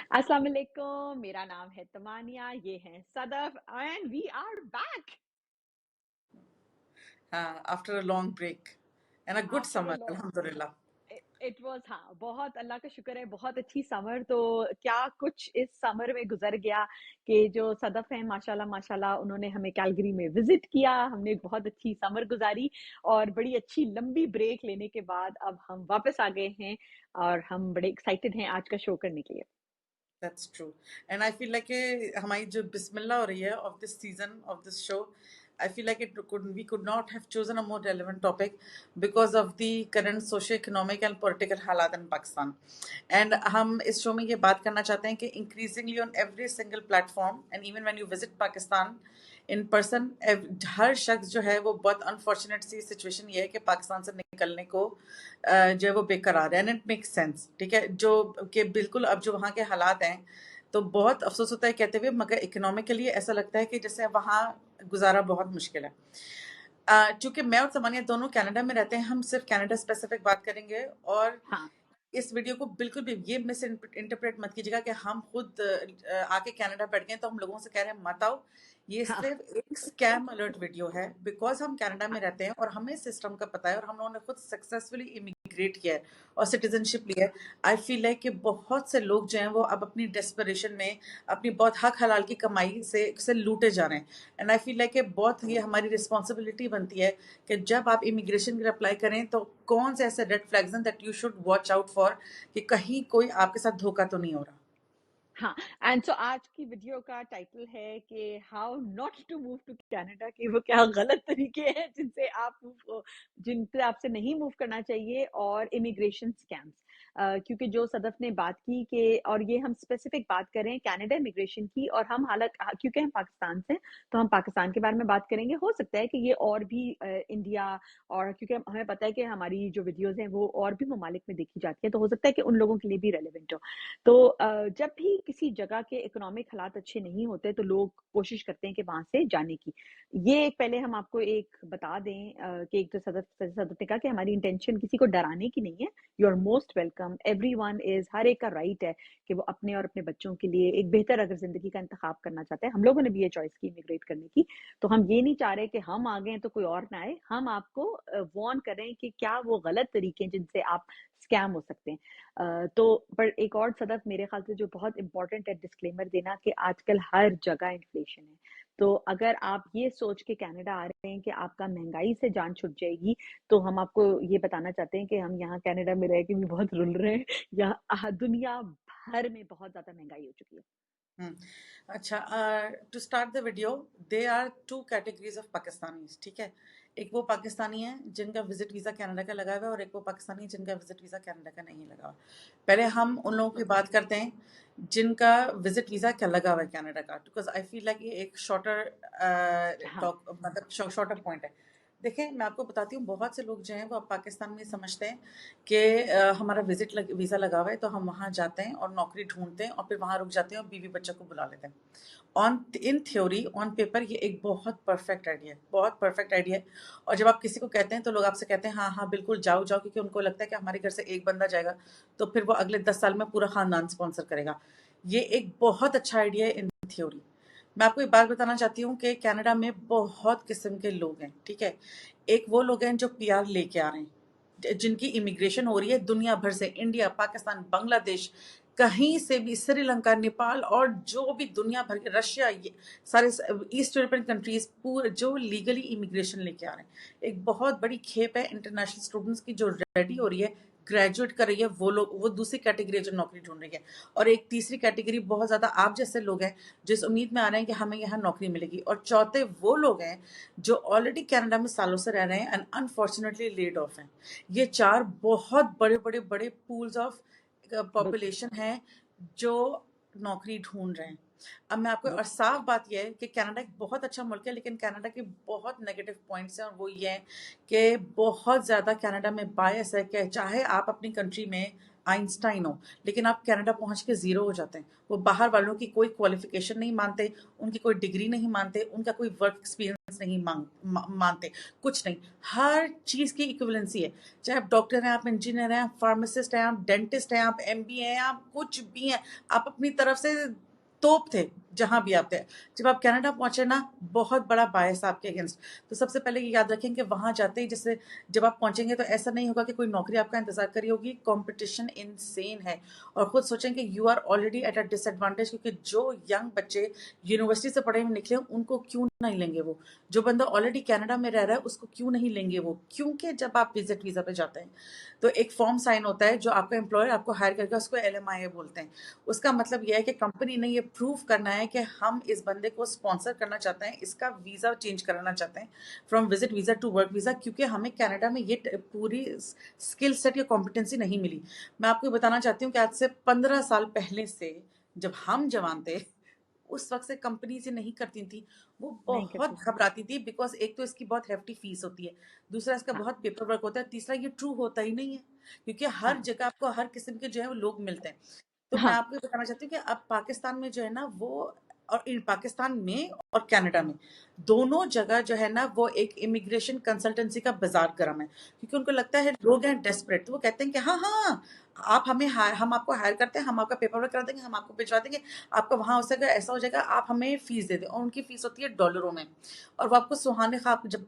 अस्सलाम वालेकुम, मेरा नाम है तमानिया, ये हैं Sadaf and we are back after a long break and a good after a summer, long Alhamdulillah. It was हाँ, बहुत अल्लाह का शुक्र है, बहुत अच्छी समर। तो क्या कुछ इस समर में गुजर गया कि जो सदफ हैं माशाल्लाह माशाल्लाह उन्होंने हमें कैलगरी में विजिट किया, हमने एक बहुत अच्छी समर गुजारी और बड़ी अच्छी लंबी ब्रेक लेने के बाद अब हम वापस आ गए हैं और हम बड़े एक्साइटेड हैं आज का शो करने के लिए। That's true. And I feel like हमारी जो बिस्मिल्लाह हो रही है of this season of this show, I feel like we could not have chosen a more relevant topic because of the current socio-economic and political हालात in Pakistan. And हम इस show में ये बात करना चाहते हैं कि increasingly on every single platform and even when you visit Pakistan in person, हर शख्स जो है वो बहुत अनफॉर्चुनेट सी सिचुएशन ये है कि पाकिस्तान से निकलने को जो है वो बेकरार है एंड इट मेक्स सेंस, ठीक है, जो कि बिल्कुल अब जो वहाँ के हालात हैं तो बहुत अफसोस होता है कहते हुए, मगर इकोनॉमिकली ऐसा लगता है कि जैसे वहाँ गुजारा बहुत मुश्किल है। चूंकि मैं और समानिया दोनों कनाडा में रहते हैं, हम सिर्फ कनाडा स्पेसिफिक बात करेंगे और हाँ इस वीडियो को बिल्कुल भी ये मिस इंटरप्रेट मत कीजिएगा कि हम खुद आके कनाडा बैठ गए तो हम लोगों से कह रहे हैं मत आओ। ये हाँ सिर्फ एक स्कैम अलर्ट वीडियो है बिकॉज हम कनाडा में रहते हैं और हमें सिस्टम का पता है और हम लोगों ने खुद सक्सेसफुली इमिग्रेट किया है और सिटीजनशिप लिया है। आई फील लाइक कि बहुत से लोग जो हैं वो अब अपनी डेस्परेशन में अपनी बहुत हक हलाल की कमाई से लूटे जा रहे हैं। एंड आई फील लाइक कि बहुत ये हमारी रिस्पॉन्सिबिलिटी बनती है कि जब आप इमिग्रेशन के लिए अप्लाई करें तो कौन से ऐसे रेड फ्लैग्स हैं that you should watch out for कि कहीं कोई आपके साथ धोखा तो नहीं हो रहा। हाँ। एंड सो आज की वीडियो का टाइटल है कि how not to move to Canada, कि वो क्या गलत तरीके हैं जिनसे आप जिन पे आपसे नहीं मूव करना चाहिए, और इमिग्रेशन स्कैम्स। क्योंकि जो सदफ ने बात की कि, और ये हम स्पेसिफिक बात करें कनाडा इमिग्रेशन की, और हम हालत क्योंकि हम पाकिस्तान से, तो हम पाकिस्तान के बारे में बात करेंगे। हो सकता है कि ये और भी इंडिया, और क्योंकि हमें पता है कि हमारी जो वीडियोस हैं वो और भी ममालिक में देखी जाती है, तो हो सकता है कि उन लोगों के लिए भी रेलिवेंट हो। तो जब भी किसी जगह के इकोनॉमिक हालात अच्छे नहीं होते तो लोग कोशिश करते हैं कि वहां से जाने की। ये एक पहले हम आपको एक बता दें कि एक जो सदस्य ने कहा कि हमारी इंटेंशन किसी को डराने की नहीं है। You are most welcome, everyone is, हर एक का राइट है कि वो अपने और अपने बच्चों के लिए एक बेहतर अगर जिंदगी का इंतखाब करना चाहते हैं। हम लोगों ने भी ये चॉइस की इमिग्रेट करने की, तो हम ये नहीं चाह रहे कि हम आ गए तो कोई और ना आए। हम आपको वार्न कर रहे हैं कि क्या वो गलत तरीके हैं जिनसे आप स्कैम हो सकते हैं। तो पर एक और सदफ मेरे ख्याल से जो बहुत इंपॉर्टेंट है डिस्क्लेमर देना, कि आजकल हर जगह इन्फ्लेशन है। तो अगर आप ये सोच के कनाडा आ रहे हैं कि आपका महंगाई से जान छुट जाएगी, तो हम आपको ये बताना चाहते हैं कि हम यहाँ कनाडा में रह के भी बहुत रुल रहे हैं। यहाँ दुनिया भर में बहुत ज्यादा महंगाई हो चुकी है। हम्म, अच्छा, to start the video, they are two categories of Pakistanis, ठीक है। एक वो पाकिस्तानी है जिनका विजिट वीज़ा कनाडा का लगा हुआ है और एक वो पाकिस्तानी जिनका विजिट वीज़ा कनाडा का नहीं लगा हुआ। पहले हम उन लोगों की बात करते हैं जिनका विजिट वीज़ा क्या लगा हुआ है कनाडा का, बिकॉज आई फील लाइक ये एक शॉर्टर हाँ टॉक, मतलब शॉर्टर पॉइंट है। देखिए, मैं आपको बताती हूँ, बहुत से लोग जो हैं वो अब पाकिस्तान में समझते हैं कि हमारा वीज़ा लगा हुआ है तो हम वहाँ जाते हैं और नौकरी ढूंढते हैं और फिर वहाँ रुक जाते हैं और बीवी बच्चों को बुला लेते हैं। इन थ्योरी, ऑन पेपर ये एक बहुत परफेक्ट आइडिया है, बहुत परफेक्ट आइडिया है। और जब आप किसी को कहते हैं तो लोग आपसे कहते हैं हाँ हाँ बिल्कुल जाओ जाओ, क्योंकि उनको लगता है कि हमारे घर से एक बंदा जाएगा तो फिर वो अगले 10 साल में पूरा खानदान स्पॉन्सर करेगा। ये एक बहुत अच्छा आइडिया है इन थ्योरी। मैं आपको एक बात बताना चाहती हूँ कि कनाडा में बहुत किस्म के लोग हैं, ठीक है। एक वो लोग हैं जो पीआर लेके आ रहे हैं, जिनकी इमिग्रेशन हो रही है दुनिया भर से, इंडिया, पाकिस्तान, बांग्लादेश, कहीं से भी, श्रीलंका, नेपाल और जो भी दुनिया भर के, रशिया, ये सारे ईस्ट यूरोपियन कंट्रीज पूरे जो लीगली इमिग्रेशन लेके आ रहे हैं। एक बहुत बड़ी खेप है इंटरनेशनल स्टूडेंट्स की जो रेडी हो रही है, ग्रेजुएट कर रही है, वो लोग, वो दूसरी कैटेगरी है जो नौकरी ढूंढ रही है। और एक तीसरी कैटेगरी बहुत ज़्यादा आप जैसे लोग हैं जिस उम्मीद में आ रहे हैं कि हमें यहाँ नौकरी मिलेगी। और चौथे वो लोग हैं जो ऑलरेडी कनाडा में सालों से रह रहे हैं एंड अनफॉर्चुनेटली लेड ऑफ हैं। ये चार बहुत बड़े बड़े बड़े पूल्स ऑफ बिल्कुल पॉपुलेशन है जो नौकरी ढूंढ रहे हैं। अब मैं आपको, और बिल्कुल। साफ बात यह है कि कनाडा एक बहुत अच्छा मुल्क है, लेकिन कनाडा के बहुत नेगेटिव पॉइंट्स हैं और वो ये हैं कि बहुत ज़्यादा कनाडा में बायस है कि चाहे आप अपनी कंट्री में आइंस्टाइन हो, लेकिन आप कनाडा पहुंच के ज़ीरो हो जाते हैं। वो बाहर वालों की कोई क्वालिफिकेशन नहीं मानते, उनकी कोई डिग्री नहीं मानते, उनका कोई वर्क एक्सपीरियंस नहीं मानते, कुछ नहीं, हर चीज की इक्विवेलेंसी है। चाहे आप डॉक्टर हैं, आप इंजीनियर हैं, आप फार्मासिस्ट हैं, आप डेंटिस्ट हैं, आप एमबीए हैं, आप कुछ भी हैं, आप अपनी तरफ से तोप थे जहां भी आप थे। जब आप कनाडा पहुंचे ना, बहुत बड़ा बायस आपके अगेंस्ट। तो सबसे पहले ये याद रखें कि वहां जाते ही, जैसे जब आप पहुंचेंगे तो ऐसा नहीं होगा कि कोई नौकरी आपका इंतजार करी होगी, कंपटीशन इनसेन है। और खुद सोचें कि you are already at a disadvantage, क्योंकि जो यंग बच्चे यूनिवर्सिटी से पढ़े हुए निकले उनको क्यों नहीं लेंगे वो, जो बंदा ऑलरेडी कनाडा में रह रहा है उसको क्यों नहीं लेंगे वो, क्योंकि जब आप विजिट वीजा पे जाते हैं तो एक फॉर्म साइन होता है जो आपका एम्प्लॉयर आपको हायर करके, उसको LMIA बोलते हैं। उसका मतलब यह है कि कंपनी ने ये प्रूव करना है कि हम इस बंदे को स्पॉन्सर करना चाहते हैं, इसका वीजा चेंज कराना चाहते हैं from visit visa to work visa, क्योंकि हमें कनाडा में ये पूरी स्किल सेट या कॉम्पिटेंसी नहीं मिली। मैं आपको बताना चाहती हूँ कि आज से 15 साल पहले से, जब हम जवान थे, उस वक्त से कंपनी से नहीं करती थी, वो नहीं बहुत करती थी। घबराती थी, बिकॉज एक तो इसकी बहुत हेफ्टी फीस होती है, दूसरा इसका हाँ बहुत पेपर वर्क होता है, तीसरा ये ट्रू होता ही नहीं है, क्योंकि हर हाँ जगह आपको हर किस्म के जो है वो लोग मिलते हैं। तो मैं हाँ आपको ये बताना चाहती हूँ कि अब पाकिस्तान में जो है ना वो, और पाकिस्तान में और कनाडा में दोनों जगह जो है ना वो एक इमिग्रेशन कंसल्टेंसी का बाजार गर्म है, क्योंकि उनको लगता है लोग हैं डेस्परेट, तो वो कहते हैं कि हाँ हाँ, आप हमें हम आपको हायर करते हैं, हम आपका पेपर वर्क करा देंगे, हम आपको भिजवा देंगे, आपका वहां हो सकेगा, ऐसा हो जाएगा, आप हमें फीस दे दें। और उनकी फीस होती है डॉलरों में, और वो आपको सुहाने ख्वाब जब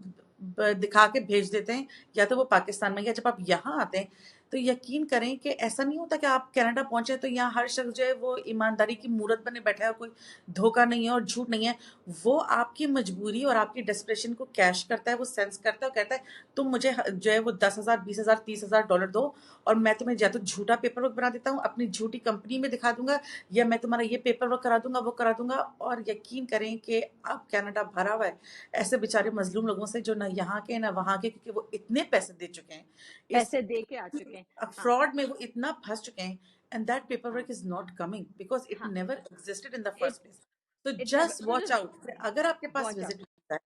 दिखा के भेज देते हैं, या तो वो पाकिस्तान में, या जब आप यहाँ आते हैं तो यकीन करें कि ऐसा नहीं होता कि आप कनाडा पहुंचे तो यहाँ हर शख्स जो है वो ईमानदारी की मूरत बने बैठा है और कोई धोखा नहीं है और झूठ नहीं है। वो आपकी मजबूरी और आपकी डेस्परेशन को कैश करता है, वो सेंस करता है और कहता है तुम मुझे जो है वो 10,000 20,000 30,000 डॉलर दो, और मैं तुम्हें या तो झूठा पेपर वर्क बना देता हूँ, अपनी झूठी कंपनी में दिखा दूंगा, या मैं तुम्हारा ये पेपर वर्क करा दूंगा, वो करा दूंगा। और यकीन करें कि अब कनाडा भरा हुआ है ऐसे बेचारे मजलूम लोगों से, जो ना यहाँ के ना वहाँ के, क्योंकि वो इतने पैसे दे चुके हैं इस पैसे दे के आ चुके हैं। हाँ फ्रॉड में, वो इतना फंस चुके हैं, एंड दैट पेपर हाँ work is not coming because it हाँ never existed in the it first place. तो it never, just so watch just out, अगर आपके पास वॉच विजिट आउट। है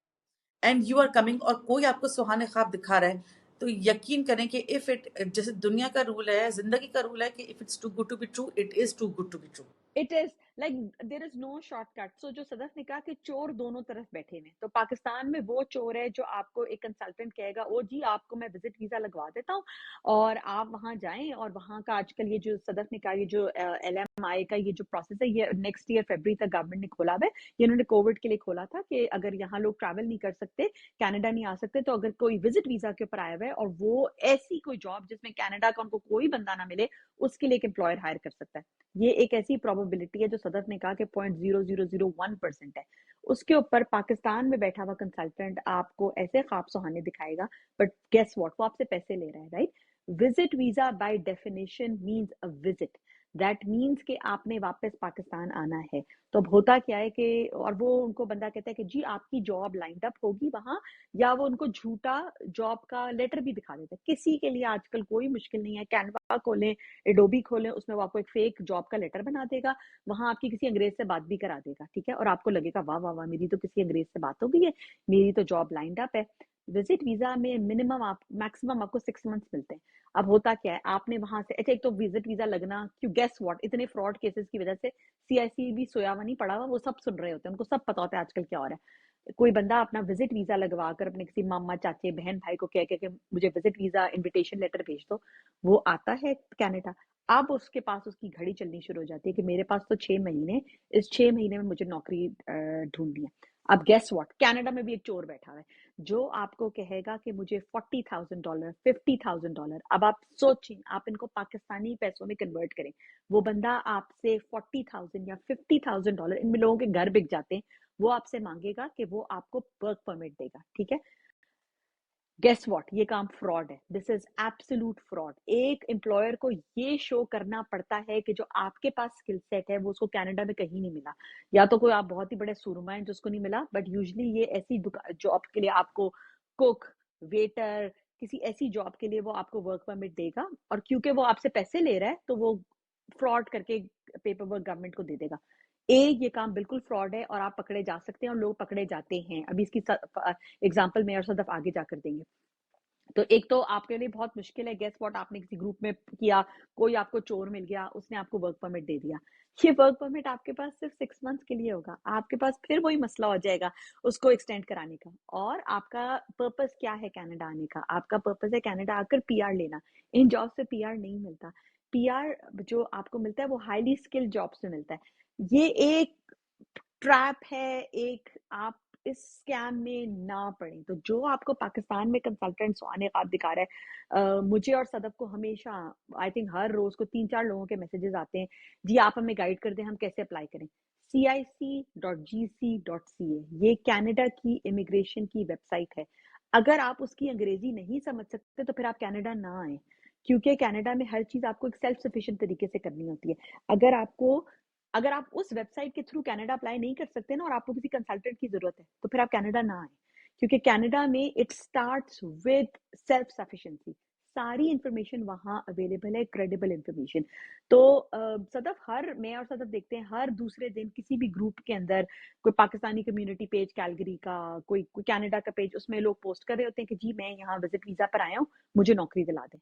एंड यू आर कमिंग और कोई आपको सुहाने ख्वाब दिखा रहा है, तो यकीन करें कि इफ इट, जैसे दुनिया का रूल है, जिंदगी का रूल है कि if it's too good to be true, it is too good to be true. It is like there is no shortcut. So जो सदफ ने कहा कि चोर दोनों तरफ बैठे हैं, तो पाकिस्तान में वो चोर है जो आपको एक कंसल्टेंट कहेगा ओ जी आपको मैं विजिट वीजा लगवा देता हूँ और आप वहां जाएं, और वहां का आजकल ये जो सदफ ने कहा, ये जो LMI का ये जो प्रोसेस है, ये नेक्स्ट ईयर फरवरी तक गवर्नमेंट ने खोला है। ये इन्होंने कोविड के लिए खोला था कि अगर यहाँ लोग ट्रैवल नहीं कर सकते, कनाडा नहीं आ सकते, तो अगर कोई विजिट वीजा के ऊपर आया हुआ है और वो ऐसी कोई जॉब जिसमें कनाडा का उनको कोई बंदा ना मिले, उसके लिए एक एम्प्लॉयर हायर कर सकता है। ये एक ऐसी प्रोबेबिलिटी है जो सदफ ने कहा कि 0.0001% है। उसके ऊपर पाकिस्तान में बैठा हुआ कंसल्टेंट आपको ऐसे ख्वाब सुहाने दिखाएगा, बट गेस व्हाट, वो आपसे पैसे ले रहा है, right? Visit visa by definition means a visit. That means कि आपने वापस पाकिस्तान आना है। तो अब होता क्या है कि, और वो उनको बंदा कहता है कि जी आपकी जॉब लाइंड अप होगी वहां, या वो उनको झूठा जॉब का लेटर भी दिखा देता है। किसी के लिए आजकल कोई मुश्किल नहीं है, कैनवा खोलें, एडोबी खोलें, उसमें वो आपको एक फेक जॉब का लेटर बना देगा, वहां आपकी किसी अंग्रेज से बात भी करा देगा, ठीक है, और आपको लगेगा वाह वाह वाह मेरी तो किसी अंग्रेज से बात हो गई है, मेरी तो जॉब लाइंड अप है। विजिट वीजा में मिनिमम आप मैक्सिमम आपको 6 मंथ्स मिलते हैं। अब होता क्या है, आपने वहां से, अच्छा एक तो विजिट वीजा लगना क्यों, गेस व्हाट, इतने फ्रॉड केसेस की वजह से CIC भी सोया हुआ नहीं पड़ा हुआ, वो सब सुन रहे होते हैं, उनको सब पता होता है आजकल क्या हो रहा है। कोई बंदा अपना विजिट वीजा लगवा कर अपने किसी मामा चाचे बहन भाई को कह के मुझे विजिट वीजा इनविटेशन लेटर भेज दो, वो आता है कनाडा। अब उसके पास उसकी घड़ी चलनी शुरू हो जाती है कि मेरे पास तो 6 महीने, इस 6 महीने में मुझे नौकरी ढूंढनी है। अब गेस व्हाट, कनाडा में भी एक चोर बैठा हुआ है जो आपको कहेगा कि मुझे $40,000 $50,000। अब आप सोचें, आप इनको पाकिस्तानी पैसों में कन्वर्ट करें, वो बंदा आपसे 40,000 या $50,000, इनमें लोगों के घर बिक जाते हैं, वो आपसे मांगेगा कि वो आपको वर्क परमिट देगा, ठीक है। गेस व्हाट, ये काम फ्रॉड है, दिस इज एब्सोल्यूट फ्रॉड। एक एम्प्लॉयर को ये शो करना पड़ता है कि जो आपके पास स्किल सेट है वो उसको कनाडा में कहीं नहीं मिला, या तो कोई आप बहुत ही बड़े सुरमा है जिसको नहीं मिला, बट यूजली ये ऐसी जॉब के लिए आपको, कुक, वेटर, किसी ऐसी जॉब के लिए वो आपको वर्क परमिट देगा, और क्योंकि वो आपसे पैसे ले रहा है तो वो फ्रॉड करके पेपर वर्क गवर्नमेंट को दे देगा। ये काम बिल्कुल फ्रॉड है और आप पकड़े जा सकते हैं और लोग पकड़े जाते हैं। अभी इसकी एग्जाम्पल मैं और सदफ आगे जाकर देंगे। तो एक तो आपके लिए बहुत मुश्किल है, गेस व्हाट, आपने किसी ग्रुप में किया, कोई आपको चोर मिल गया, उसने आपको वर्क परमिट दे दिया। ये वर्क परमिट आपके पास सिर्फ 6 मंथ्स के लिए होगा, आपके पास फिर वही मसला हो जाएगा उसको एक्सटेंड कराने का। और आपका पर्पस क्या है कनाडा आने का? आपका पर्पस है कनाडा आकर पीआर लेना। इन जॉब से पीआर नहीं मिलता। पीआर जो आपको मिलता है वो हाईली स्किल्ड जॉब्स में मिलता है। ये एक ट्रैप है, एक, आप इस स्कैम में ना पड़े। तो जो आपको पाकिस्तान में कंसल्टेंट आने ख्वाब दिखा रहा है, मुझे और सदफ को हमेशा, आई थिंक हर रोज को 3-4 लोगों के मैसेजेस आते हैं, जी आप हमें गाइड कर दें हम कैसे अप्लाई करें। cic.gc.ca ये कनाडा की इमिग्रेशन की वेबसाइट है। अगर आप उसकी अंग्रेजी नहीं समझ सकते तो फिर आप कनाडा ना आए, क्योंकि कनाडा में हर चीज आपको एक सेल्फ सफिशिएंट तरीके से करनी होती है। अगर आप उस वेबसाइट के थ्रू कनाडा अप्लाई नहीं कर सकते ना, और आपको किसी कंसल्टेंट की जरूरत है, तो फिर आप कनाडा ना आए, क्योंकि कनाडा में it starts with self sufficiency. सारी इंफॉर्मेशन वहां अवेलेबल है, क्रेडिबल इंफॉर्मेशन। तो सदफ, मैं और सदफ देखते हैं हर दूसरे दिन किसी भी ग्रुप के अंदर कोई पाकिस्तानी कम्युनिटी पेज कैलगरी का, कोई कनाडा का पेज, उसमें लोग पोस्ट कर रहे होते हैं कि जी मैं यहाँ विजिट वीजा पर आया हूँ, मुझे नौकरी दिला दें।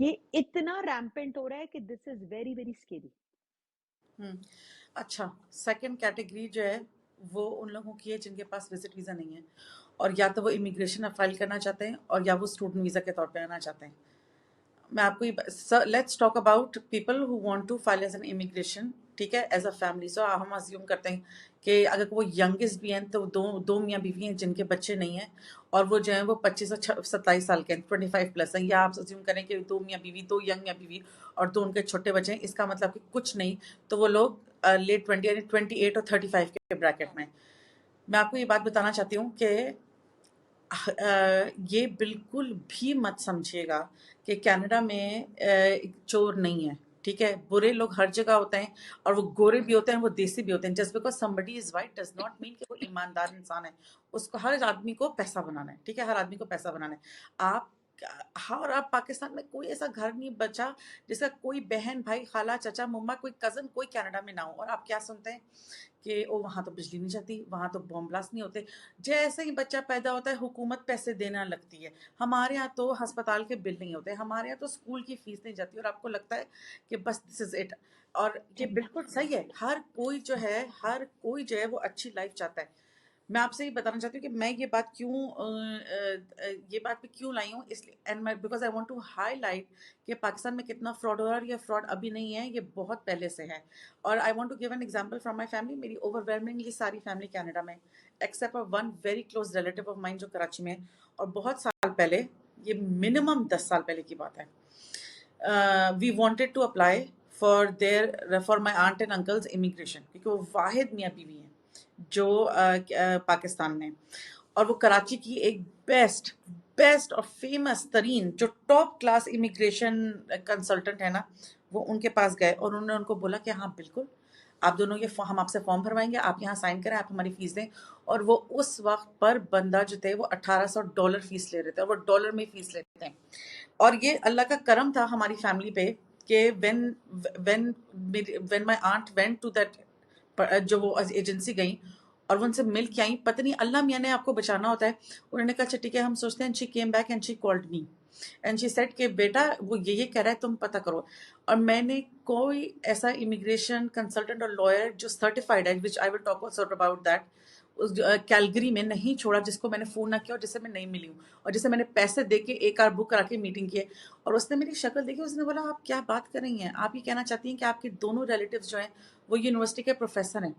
ये इतना रैम्पेंट हो रहा है कि this is very very scary. अच्छा, सेकंड कैटेगरी जो है वो उन लोगों की है जिनके पास विजिट वीज़ा नहीं है, और या तो वो इमिग्रेशन फाइल करना चाहते हैं और या वो स्टूडेंट वीज़ा के तौर पे आना चाहते हैं। मैं आपको let's talk about people who want to file as an immigration, ठीक है, एज अ फैमिली। सो हम अज्यूम करते हैं कि अगर वो यंगेस्ट भी हैं तो दो दो मियाँ बीवी हैं जिनके बच्चे नहीं हैं, और वो जो है वो 25 से 27 साल के हैं, 25 प्लस हैं, या आप अज्यूम करें कि दो मियाँ बीवी, दो यंग मियाँ बीवी और दो उनके छोटे बच्चे हैं, इसका मतलब कि कुछ नहीं, तो वो लोग लेट 20 यानी 28 और 35 के ब्रैकेट में। मैं आपको ये बात बताना चाहती हूँ कि ये बिल्कुल भी मत समझिएगा कि कनाडा में चोर नहीं है, ठीक है। बुरे लोग हर जगह होते हैं, और वो गोरे भी होते हैं, वो देसी भी होते हैं। Just because somebody is white does not mean कि वो ईमानदार इंसान है। उसको, हर आदमी को पैसा बनाना है, ठीक है, हर आदमी को पैसा बनाना है। आप, हाँ, और अब पाकिस्तान में कोई ऐसा घर नहीं बचा जिसका कोई बहन, भाई, खाला, चाचा, मम्मा, कोई कजन कोई कनाडा में ना हो। और आप क्या सुनते हैं कि ओ वहाँ तो बिजली नहीं जाती, वहाँ तो बॉम्ब ब्लास्ट नहीं होते। जैसे ही बच्चा पैदा होता है हुकूमत पैसे देना लगती है। हमारे यहाँ तो अस्पताल के बिल नहीं होते, हमारे यहाँ तो स्कूल की फीस नहीं जाती, और आपको लगता है कि बस दिस इज इट। और ये बिल्कुल सही है, हर कोई जो है वो अच्छी लाइफ चाहता है। मैं आपसे ये बताना चाहती हूँ कि मैं ये बात क्यों ये बात पे क्यों लाई हूँ, इसलिए, एंड मैं because I want to highlight कि पाकिस्तान में कितना फ्रॉड हो रहा है। और ये फ्रॉड अभी नहीं है, ये बहुत पहले से है। और I want to give an example from my family. मेरी ओवरवेलमिंगली सारी फैमिली कनाडा में, except for one very close relative of mine जो कराची में है। और बहुत साल पहले, ये मिनिमम 10 साल पहले की बात है, we wanted to apply for my aunt and uncle's immigration, क्योंकि वो वाहिद मियाँ बीवी हैं जो पाकिस्तान में, और वो कराची की एक बेस्ट बेस्ट और फेमस तरीन जो टॉप क्लास इमिग्रेशन कंसल्टेंट है ना, वो उनके पास गए और उन्होंने उनको बोला कि हाँ बिल्कुल, आप दोनों ये हम आपसे फॉर्म भरवाएंगे, आप यहाँ साइन करें, आप हमारी फीस दें। और वो उस वक्त पर बंदा जो थे वो $1800 फीस ले रहे थे, और वो डॉलर में फीस लेते हैं। और ये अल्लाह का करम था हमारी फैमिली पे कि when when my aunt went to that, जो वो एजेंसी गई और वो उनसे मिल के आई, पता नहीं अल्लाह मियाँ ने आपको बचाना होता है। उन्होंने कहा अच्छा ठीक है, हम सोचते हैं। She came back and she called me and she said कि बेटा वो ये कह रहा है, तुम पता करो। और मैंने कोई ऐसा इमिग्रेशन कंसल्टेंट और लॉयर जो सर्टिफाइड है, which I will talk also about that, उस कैलगरी में नहीं छोड़ा जिसको मैंने फ़ोन ना किया और जिससे मैं नहीं मिली हूँ, और जिसे मैंने पैसे दे के एक कार बुक करा के मीटिंग की है। और उसने मेरी शक्ल देखी, उसने बोला आप क्या बात कर रही हैं, आप ये कहना चाहती हैं कि आपके दोनों रिलेटिव्स जो हैं वो यूनिवर्सिटी के प्रोफेसर हैं।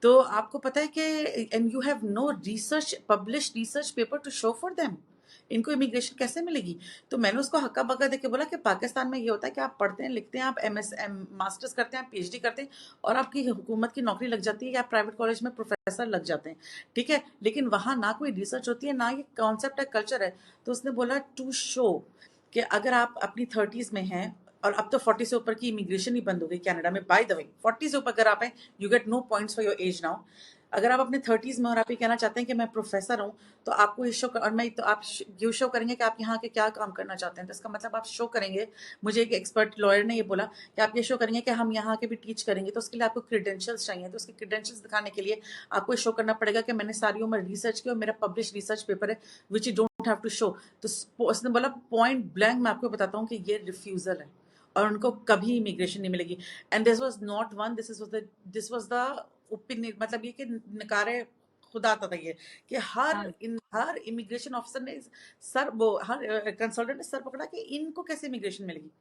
तो आपको पता है कि and you have no research, publish research paper to show for them, इनको इमिग्रेशन कैसे मिलेगी? तो मैंने उसको हक्का बक्का देके बोला कि पाकिस्तान में ये होता है कि आप पढ़ते हैं, लिखते हैं, आप मास्टर्स करते हैं, आप पीएचडी करते हैं, और आपकी हुकूमत की नौकरी लग जाती है, या आप प्राइवेट कॉलेज में प्रोफेसर लग जाते हैं, ठीक है, लेकिन वहाँ ना कोई रिसर्च होती है, ना ये कॉन्सेप्ट है, कल्चर है। तो उसने बोला टू शो कि अगर आप अपनी 30s में हैं, और अब तो 40 से ऊपर की इमिग्रेशन ही बंद हो गई कनाडा में, बाय द वे 40 से ऊपर अगर आप हैं, you get no points for your age now. अगर आप अपने 30s में और आप ये कहना चाहते हैं कि मैं प्रोफेसर हूँ, तो आपको ये शो और मैं तो आप यू शो करेंगे कि आप यहाँ के क्या काम करना चाहते हैं। तो इसका मतलब आप शो करेंगे, मुझे एक एक्सपर्ट लॉयर ने ये बोला कि आप ये शो करेंगे कि हम यहाँ के भी टीच करेंगे, तो उसके लिए आपको क्रीडेंशियल्स चाहिए। तो उसके क्रीडेंशियल्स दिखाने के लिए आपको शो करना पड़ेगा कि मैंने सारी उम्र रिसर्च की और मेरा पब्लिश रिसर्च पेपर है, which you don't have to show. तो उसने बोला पॉइंट ब्लैंक मैं आपको बताता हूँ कि ये रिफ्यूजल है और उनको कभी इमिग्रेशन नहीं मिलेगी। And this was not one, this was the opinion, मतलब ये कि नकारे खुदा आता था ये कि हाँ हर इमिग्रेशन ऑफिसर ने सर वो हर कंसल्टेंट ने सर पकड़ा कि इनको कैसे इमिग्रेशन मिलेगी।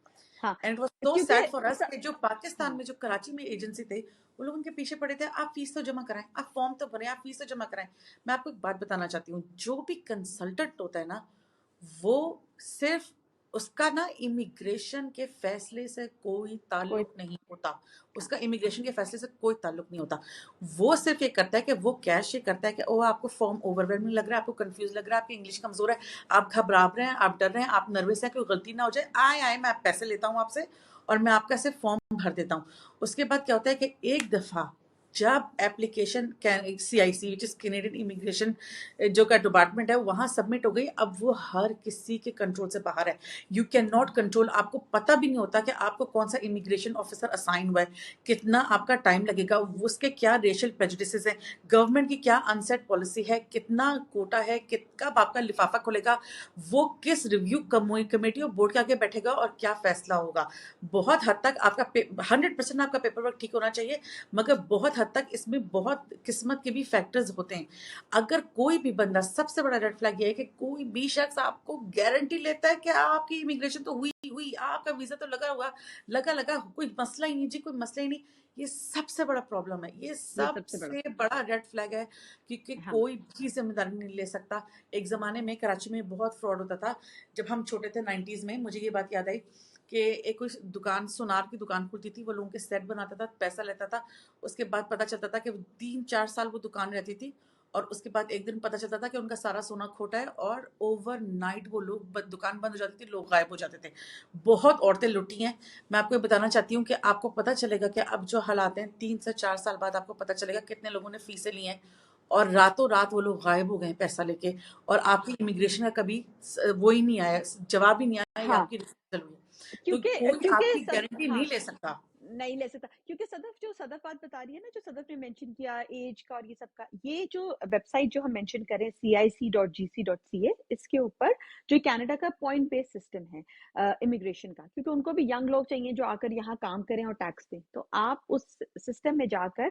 हाँ एंड इट वाज सो क्योंकि सैड फॉर अस कि जो पाकिस्तान हाँ में जो कराची में एजेंसी थे वो लोग उनके पीछे पड़े थे, आप फीस तो जमा कराएं, आप फॉर्म तो भरें, आप फीस तो जमा कराएं। मैं आपको एक बात बताना चाहती हूँ, जो भी कंसल्टेंट होता है ना, वो सिर्फ उसका ना इमिग्रेशन के फैसले से कोई कोई ताल्लुक नहीं होता। हाँ उसका इमिग्रेशन के फैसले से कोई ताल्लुक नहीं होता। वो सिर्फ ये करता है कि वो कैश ये करता है कि ओ आपको फॉर्म ओवरवेलमिंग लग रहा है, आपको कंफ्यूज लग रहा है, आपकी इंग्लिश कमजोर है, आप घबरा रहे हैं, आप डर रहे हैं, आप नर्वस हैं, कोई गलती ना हो जाए, आए मैं पैसे लेता हूँ आपसे और मैं आपका सिर्फ फॉर्म भर देता हूँ। उसके बाद क्या होता है कि एक दफा जब application CIC which is Canadian immigration जो का डिपार्टमेंट है वहां सबमिट हो गई, अब वो हर किसी के कंट्रोल से बाहर है। यू कैन नॉट कंट्रोल, आपको पता भी नहीं होता कि आपको कौन सा इमिग्रेशन ऑफिसर असाइन हुआ है, कितना आपका टाइम लगेगा, उसके क्या रेशियल प्रेजुडिसेस हैं, गवर्नमेंट की क्या अनसेट पॉलिसी है, कितना कोटा है, कब आपका लिफाफा खुलेगा, वो किस रिव्यू कमेटी और बोर्ड के आगे बैठेगा और क्या फैसला होगा। बहुत हद तक आपका 100% आपका पेपर वर्क ठीक होना चाहिए, मगर बहुत हद तक इसमें बहुत किस्मत के भी फैक्टर्स होते हैं। अगर कोई भी बंदा, सबसे बड़ा रेड फ्लैग ये है कि कोई भी शख्स आपको गारंटी लेता है कि आपकी इमिग्रेशन तो हुई, आपका वीजा तो लगा, कोई मसला ही नहीं जी, कोई मसला ही नहीं, ये सबसे बड़ा प्रॉब्लम है, ये ये सबसे बड़ा सबसे बड़ा रेड फ्लैग है, क्योंकि हाँ कोई भी जिम्मेदारी नहीं ले सकता। एक जमाने में कराची में बहुत फ्रॉड होता था, जब हम छोटे थे 90s में, मुझे ये बात याद आई कि एक कोई दुकान, सुनार की दुकान खुलती थी, वो लोगों के सेट बनाता था, पैसा लेता था, उसके बाद पता चलता था कि 3-4 साल वो दुकान रहती थी और उसके बाद एक दिन पता चलता था कि उनका सारा सोना खोटा है और ओवरनाइट वो लोग दुकान बंद हो जाती थी, लोग गायब हो जाते थे। बहुत औरतें लुटी हैं। मैं आपको ये बताना चाहती हूँ कि आपको पता चलेगा कि अब जो हालात हैं, 3 से 4 साल बाद आपको पता चलेगा कितने लोगों ने फीसें ली हैं और रातों रात वो लोग गायब हो गए हैं पैसा लेके, और आपकी इमिग्रेशन का कभी वो ही नहीं आया, जवाब ही नहीं आया, या हाँ आपकी रिफ्यूजल हुई है। तो क्योंकि कोई क्योंकि आपकी गारंटी नहीं हाँ ले सकता। नहीं ले सकता, क्योंकि सदफ बात बता रही है ना, जो सदफ ने मेंशन किया एज का और ये सब का, ये जो वेबसाइट जो हम मेंशन करें cic.gc.ca, इसके ऊपर जो कनाडा का पॉइंट बेस्ड सिस्टम है इमिग्रेशन का, क्योंकि उनको भी यंग लोग चाहिए जो आकर यहाँ काम करें और टैक्स दें, तो आप उस सिस्टम में जाकर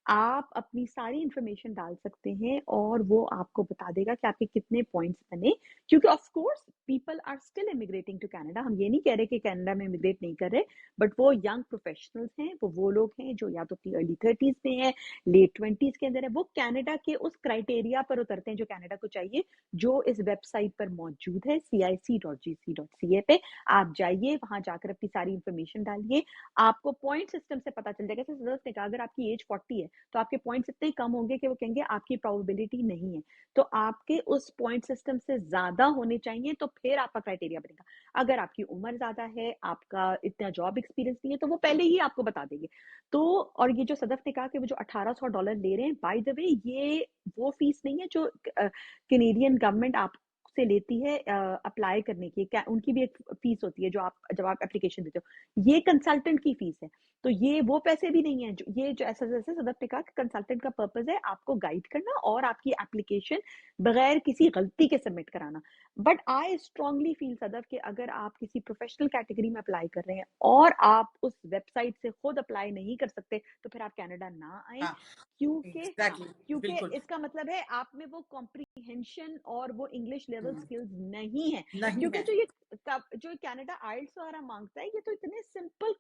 आप अपनी सारी इंफॉर्मेशन डाल सकते हैं और वो आपको बता देगा कि आपके कितने पॉइंट्स बने, क्योंकि of course people are still immigrating to Canada. हम ये नहीं कह रहे कि कनाडा में इमिग्रेट नहीं कर रहे, बट वो यंग प्रोफेशनल्स हैं, वो लोग हैं जो या तो अपनी अर्ली 30s में है, लेट 20s के अंदर है, वो कनाडा के उस क्राइटेरिया पर उतरते हैं जो कनाडा को चाहिए, जो इस वेबसाइट पर मौजूद है cic.gc.ca पे। आप जाइए, वहां जाकर अपनी सारी इंफॉर्मेशन डालिए, आपको पॉइंट सिस्टम से पता चल जाएगा। जैसे सदस्य ने कहा, अगर आपकी एज 40 है तो आपके पॉइंट्स इतने कम होंगे कि वो कहेंगे आपकी प्रोबेबिलिटी नहीं है, तो आपके उस पॉइंट सिस्टम से ज्यादा होने चाहिए, तो फिर आपका क्राइटेरिया बनेगा। अगर आपकी उम्र ज्यादा है, आपका इतना जॉब एक्सपीरियंस नहीं है, तो वो पहले ही आपको बता देंगे। तो और ये जो सदफ ने कहा कि वो जो $1800 ले रहे हैं, बाय द वे ये वो फीस नहीं है जो कैनेडियन गवर्नमेंट आप से लेती है अप्लाई करने की, उनकी भी एक फीस होती है जो आप जब आप एप्लीकेशन देते हो, ये कंसल्टेंट की फीस है। तो ये वो पैसे भी नहीं है ये जो ऐसा, जैसे सदफ ने कहा कि कंसल्टेंट का पर्पस है आपको गाइड करना और आपकी एप्लीकेशन बगैर किसी गलती के सबमिट कराना। But I strongly feel Sadaf कि अगर आप किसी प्रोफेशनल कैटेगरी में अप्लाई कर रहे हैं और आप उस वेबसाइट से खुद अप्लाई नहीं कर सकते, तो फिर आप कनाडा ना आए, हाँ, क्योंकि हाँ, एग्जैक्टली, क्योंकि बिल्कुल इसका मतलब है आप में वो कॉम्प्रिहेंशन और वो इंग्लिश लेवल स्किल्स नहीं है। नहीं क्योंकि है। जो कनाडा आइल्स वगैरह मांगता है, ये तो इतने सिंपल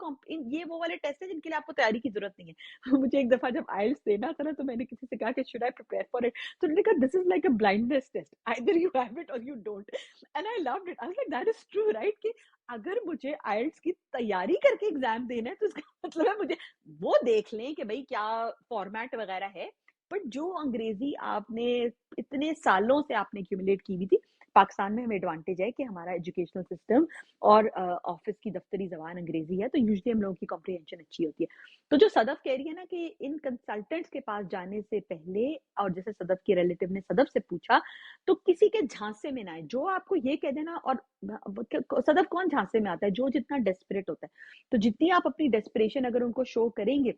ये वो वाले टेस्ट है जिनके लिए आपको तैयारी की जरूरत नहीं है। मुझे एक दफा जब आइल्स देना था ना, तो मैंने किसी से कहा कि should I prepare for it, तो उन्होंने कहा this is like a blindness test, either you have it or you don't. And I loved it, I was like that is true right, कि अगर मुझे आइल्स की तैयारी करके एग्जाम देना है, तो इसका मतलब है मुझे वो देख लें कि भाई क्या फॉर्मेट वगैरह है, बट जो अंग्रेजी आपने इतने सालों से आपने एक्यूमुलेट की हुई थी, पाकिस्तान में हमें एडवांटेज है कि हमारा एजुकेशनल सिस्टम और ऑफिस की दफ्तरी जबान अंग्रेजी है, तो यूजुअली हम लोगों की कॉम्प्रिहेंशन अच्छी होती है। तो जो सदफ कह रही है ना कि इन कंसल्टेंट्स के पास जाने से पहले, और जैसे सदफ के रिलेटिव ने सदफ से पूछा, तो किसी के झांसे में ना आए, जो आपको ये कह देना। और सदफ कौन झांसे में आता है? जो जितना डेस्परेट होता है। तो जितनी आप अपनी डेस्परेशन अगर उनको शो करेंगे,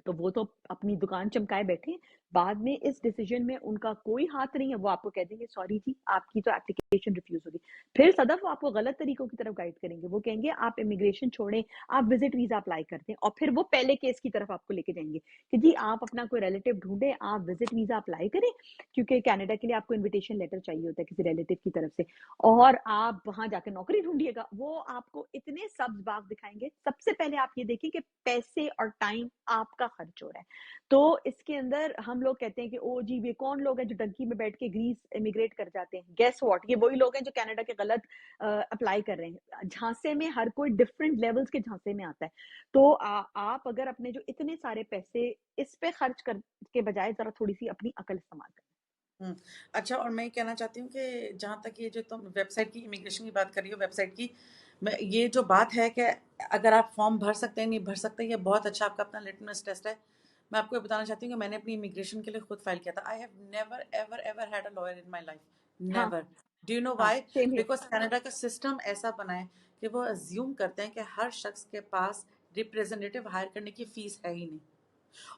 तो वो तो अपनी दुकान चमकाए बैठे हैं। बाद में इस डिसीजन में उनका कोई हाथ नहीं है, वो आपको कह देंगे सॉरी जी आपकी तो एप्लीकेशन रिफ्यूज होगी। फिर सदफ वो आपको गलत तरीकों की तरफ गाइड करेंगे, वो कहेंगे आप इमिग्रेशन छोड़ें, आप विजिट वीजा अप्लाई करते हैं, और फिर वो पहले केस की तरफ आपको लेके जाएंगे कि जी आप अपना कोई रिलेटिव ढूंढे, आप विजिट वीजा अप्लाई करें, क्योंकि कनाडा के लिए आपको इन्विटेशन लेटर चाहिए होता है किसी रिलेटिव की तरफ से, और आप वहां जाकर नौकरी ढूंढिएगा। वो आपको इतने सब्ज बाग दिखाएंगे। सबसे पहले आप ये देखिए कि पैसे और टाइम आपका खर्च हो रहा है। तो इसके अंदर हम लोग कहते हैं कि ओ जी ये कौन लोग हैं जो डंकी में बैठ के ग्रीस इमिग्रेट कर जाते हैं, गेस व्हाट, ये वही लोग हैं जो कनाडा के गलत अप्लाई कर रहे हैं। झांसे में हर कोई डिफरेंट लेवल्स के झांसे में आता है। तो आप अगर अपने जो इतने सारे पैसे इस पे खर्च कर के बजाय जरा थोड़ी सी अपनी अकल इस्तेमाल करें। अच्छा, और मैं ये कहना चाहती हूँ कि जहाँ तक ये जो तुम वेबसाइट की इमिग्रेशन की बात कर रही हो, वेबसाइट की, मैं ये जो बात है कि अगर आप फॉर्म भर सकते हैं नहीं भर सकते, ये बहुत अच्छा आपका अपना लिटमस टेस्ट है। मैं आपको ये बताना चाहती हूँ कि मैंने अपनी इमिग्रेशन के लिए खुद फाइल किया था। I have never ever ever had a lawyer in my life, हाँ नेवर। डू यू नो हाँ why? Same here. Because Canada का सिस्टम ऐसा बना है कि वो अज्यूम करते हैं कि हर शख्स के पास रिप्रेजेंटेटिव हायर करने की फीस है ही नहीं,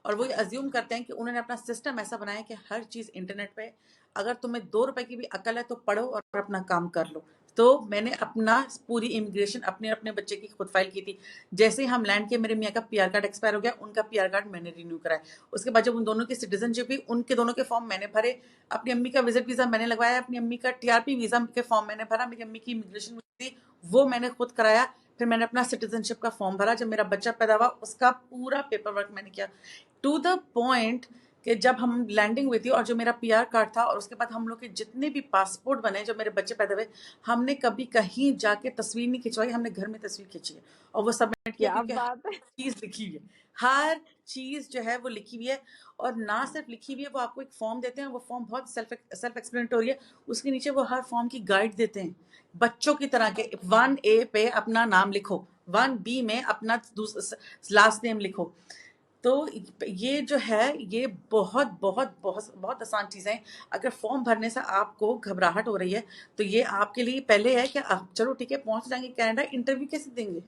और वो ये अज्यूम करते हैं कि उन्होंने अपना सिस्टम ऐसा बनाया कि हर चीज़ इंटरनेट पे, अगर तुम्हें 2 रुपए की भी अकल है तो पढ़ो और अपना काम कर लो। तो मैंने अपना पूरी इमिग्रेशन अपने अपने बच्चे की खुद फाइल की थी। जैसे ही हम लैंड किए, मेरे मियाँ का पीआर कार्ड एक्सपायर हो गया, उनका पीआर कार्ड मैंने रिन्यू कराया। उसके बाद जब उन दोनों की सिटीजनशिप हुई, उनके दोनों के फॉर्म मैंने भरे। अपनी अम्मी का विजिट वीज़ा मैंने लगवाया, अपनी अम्मी का टीआरपी वीज़ा के फॉर्म मैंने भरा, मेरी अम्मी की इमिग्रेशन थी वो मैंने खुद कराया। फिर मैंने अपना सिटीजनशिप का फॉर्म भरा, जब मेरा बच्चा पैदा हुआ उसका पूरा पेपर वर्क मैंने किया, टू द पॉइंट कि जब हम लैंडिंग हुई थी और जो मेरा पीआर कार्ड था, और उसके बाद हम लोग के जितने भी पासपोर्ट बने जब मेरे बच्चे पैदा हुए, हमने कभी कहीं जाके तस्वीर नहीं खिंचवाई, हमने घर में तस्वीर खींची है और वो सबमिट किया, क्या क्योंकि हर बात है। चीज़ लिखी हुई है, हर चीज़ जो है वो लिखी हुई है। और ना सिर्फ लिखी हुई है, वो आपको एक फॉर्म देते हैं, वो फॉर्म बहुत सेल्फ एक्सप्लेनेटरी है। उसके नीचे वो हर फॉर्म की गाइड देते हैं, बच्चों की तरह के। 1A पे अपना नाम लिखो, 1B में अपना लास्ट नेम लिखो। तो ये जो है ये बहुत बहुत बहुत बहुत आसान चीज़ें हैं। अगर फॉर्म भरने से आपको घबराहट हो रही है तो ये आपके लिए पहले है कि आप चलो ठीक है पहुंच जाएंगे कनाडा, इंटरव्यू कैसे देंगे,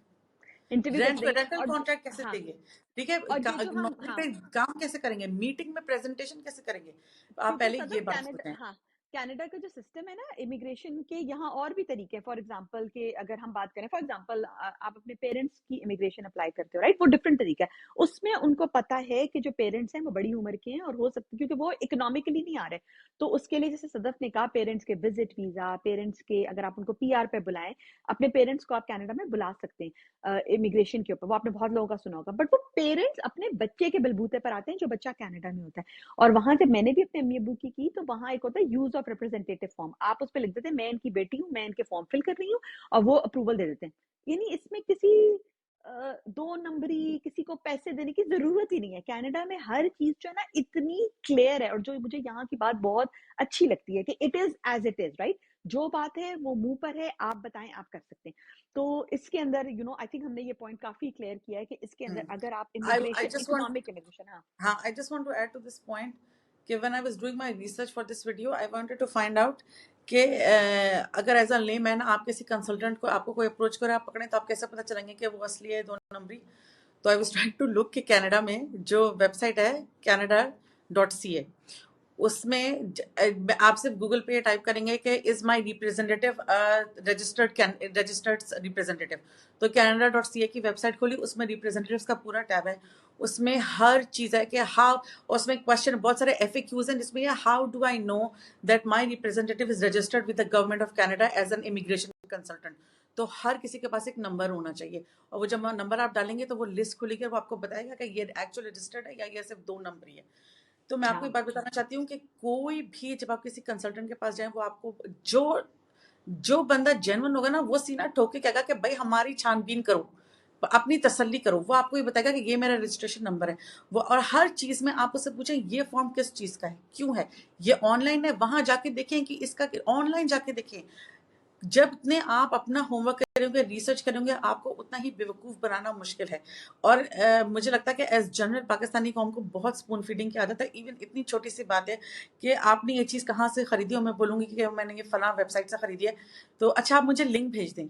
इंटरव्यू कैसे देंगे रेंटल और कॉन्ट्रैक्ट कैसे हाँ, देंगे, ठीक है, और ये जो हम नौकरी हाँ, पे काम कैसे करेंगे, मीटिंग में प्रेजेंटेशन कैसे करेंगे, आप क्योंकि पहले सदफ ये बात कनाडा, सोचें। हाँ, कनाडा का जो सिस्टम है ना इमिग्रेशन के, यहाँ और भी तरीके हैं। फॉर एग्जांपल के अगर हम बात करें, फॉर एग्जांपल आप अपने पेरेंट्स की इमिग्रेशन अप्लाई करते हो, राइट, वो डिफरेंट तरीका है। उसमें उनको पता है कि जो पेरेंट्स हैं वो बड़ी उम्र के हैं और हो सकते क्योंकि वो इकोनॉमिकली नहीं आ रहे, तो उसके लिए जैसे सदफ ने कहा पेरेंट्स के विजिट वीजा, पेरेंट्स के अगर आप उनको पीआर पे बुलाएं, अपने पेरेंट्स को आप कनाडा में बुला सकते हैं इमिग्रेशन के ऊपर। वो आपने बहुत लोगों का सुना होगा, बट वो पेरेंट्स अपने बच्चे के बलबूते पर आते हैं जो बच्चा कनाडा में होता है। और वहां जब मैंने भी अपने अम्मी अब्बू की तो वहां एक होता है यूज ऑफ रिप्रेजेंटेटिव फॉर्म, आप उस पर लिख देते हैं मैं इनकी बेटी हूँ, मैं इनके फॉर्म फिल कर रही हूँ, और वो अप्रूवल दे देते हैं। यानी इसमें किसी दो नंबरी किसी को पैसे देने की जरूरत ही नहीं है। कनाडा में हर चीज जो है ना इतनी क्लियर है, और जो मुझे यहाँ की बात बहुत अच्छी लगती है कि it is as it is, right, जो बात है वो मुंह पर है, आप बताएं आप कर सकते हैं। तो इसके अंदर आई थिंक हमने ये पॉइंट काफी क्लियर किया है कि इसके अंदर अगर आप I immigration, just want economic immigration, हाँ। हाँ, I just want to add to this point कि when I was doing my research for this video, I wanted to find out कि अगर एज अ लेमैन आप किसी consultant को, आपको कोई अप्रोच करे, आप पकड़े, तो आप कैसे पता चलेंगे कि वो असली है 2 नंबरी। तो I was trying to look कि कनाडा में जो वेबसाइट है canada.ca, उसमें आप सिर्फ गूगल पे टाइप करेंगे कि is my representative registered representative, तो canada.ca की वेबसाइट खोली, उसमें रिप्रेजेंटेटिव्स का पूरा टैब है, उसमें हर चीज़ है कि हाउ, उसमें क्वेश्चन बहुत सारे FAQs हैं जिसमें how do I know that my representative is registered with the government of Canada as an immigration consultant. तो हर किसी के पास एक नंबर होना चाहिए, और वो जब नंबर आप डालेंगे तो वो लिस्ट खुलेगी और वो आपको बताएगा कि ये एक्चुअली रजिस्टर्ड है या ये सिर्फ 2 नंबर ही है। तो मैं आपको एक हाँ बात बताना चाहती हूँ कि कोई भी जब आप किसी कंसल्टेंट के पास जाए, वो आपको जो जो बंदा जेन्युइन होगा ना, वो सीना ठोक के कहेगा कि भाई हमारी छानबीन करो, अपनी तसल्ली करो। वो आपको ये बताएगा कि ये मेरा रजिस्ट्रेशन नंबर है। वो और हर चीज में आप उससे पूछें ये फॉर्म किस चीज का है, क्यों है, ये ऑनलाइन है, वहां जाके देखें कि इसका, ऑनलाइन जाके देखें। जब इतने आप अपना होमवर्क करेंगे, रिसर्च करेंगे, आपको उतना ही बेवकूफ़ बनाना मुश्किल है। और मुझे लगता है कि एज जनरल पाकिस्तानी कौम को बहुत स्पून फीडिंग की आदत है। इवन इतनी छोटी सी बात है कि आपने ये चीज़ कहाँ से खरीदी, और मैं बोलूँगी कि मैंने ये फलां वेबसाइट से खरीदी है, तो अच्छा आप मुझे लिंक भेज दें।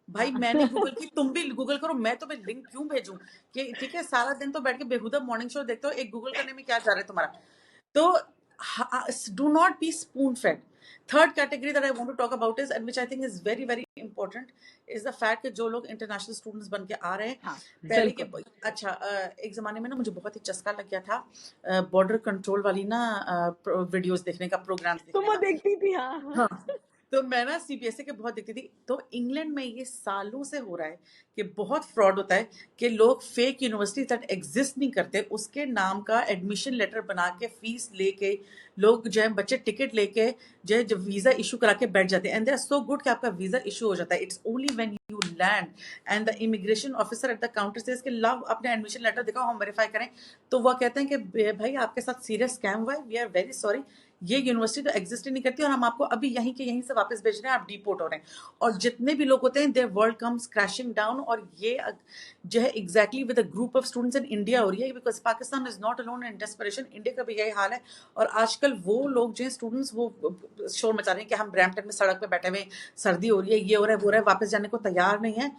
भाई हाँ मैंने गूगल की, तुम भी गूगल करो, मैं तुम्हें लिंक क्यों भेजूं? कि ठीक है सारा दिन तो बैठ के बेहुदा मॉर्निंग शो देखते हो, एक गूगल करने में क्या जा रहा है तुम्हारा? तो do not be spoon fed. Third category that I want to talk about is, and which I think is very very important, is the fact कि जो लोग इंटरनेशनल स्टूडेंट्स बन के आ रहे हैं, हाँ पहले के बिल्कुल। अच्छा एक ज़माने में ना मुझे बहुत ही चस्का लग गया था बॉर्डर कंट्रोल वाली ना वीडियोस देखने का, प्रोग्राम्स तुम देखने वो का। देखती थी? हाँ हाँ। हाँ, तो मैं ना सीबीएसई के बहुत देखती थी। तो इंग्लैंड में ये सालों से हो रहा है कि बहुत फ्रॉड होता है कि लोग फेक यूनिवर्सिटी दैट एग्जिस्ट नहीं करते उसके नाम का एडमिशन लेटर बना के फीस लेके लोग जो है बच्चे टिकट लेके जो है जब वीजा इशू करा के बैठ जाते हैं, and they are so good कि आपका वीजा इशू हो जाता है। It's only when you land and the immigration officer at the counter says कि लव अपने एडमिशन लेटर दिखाओ, हम वेरीफाई करें। तो वो कहते हैं कि भाई आपके साथ सीरियस स्कैम हुआ है, वी आर वेरी सॉरी, ये यूनिवर्सिटी तो एग्जिस्ट ही नहीं करती और हम आपको अभी यहीं के यहीं से वापस भेज रहे हैं, आप डिपोर्ट हो रहे हैं। और जितने भी लोग होते हैं there world comes crashing down. और ये जो है exactly with a group of students in India हो रही है, because Pakistan is not alone in desperation, India का भी यही हाल है। और आजकल वो लोग जो है स्टूडेंट्स वो शोर मचा रहे हैं कि हम ब्रैम्पटन में सड़क पे बैठे हुए, सर्दी हो रही है, ये हो रहा है वो हो रहा है, वापस जाने को तैयार नहीं है।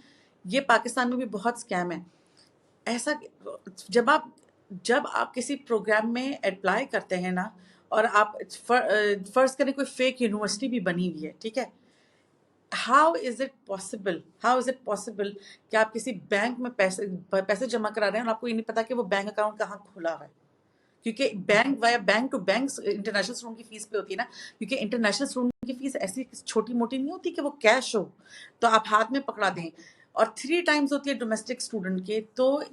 ये पाकिस्तान में भी बहुत स्कैम है ऐसा। जब आप किसी प्रोग्राम में अप्लाई करते हैं ना, और आप फर्ज करें कोई फेक यूनिवर्सिटी भी बनी हुई है, ठीक है, हाउ इज इट पॉसिबल कि आप किसी बैंक में पैसे जमा करा रहे हैं और आपको ये नहीं पता कि वो बैंक अकाउंट कहाँ खुला हुआ है? क्योंकि bank via bank to bank international student की फीस पे होती है ना, क्योंकि इंटरनेशनल स्टूडेंट की फीस ऐसी छोटी मोटी नहीं होती कि वो कैश हो तो आप हाथ में पकड़ा दें, और 3 टाइम्स होती है डोमेस्टिक स्टूडेंट के। तो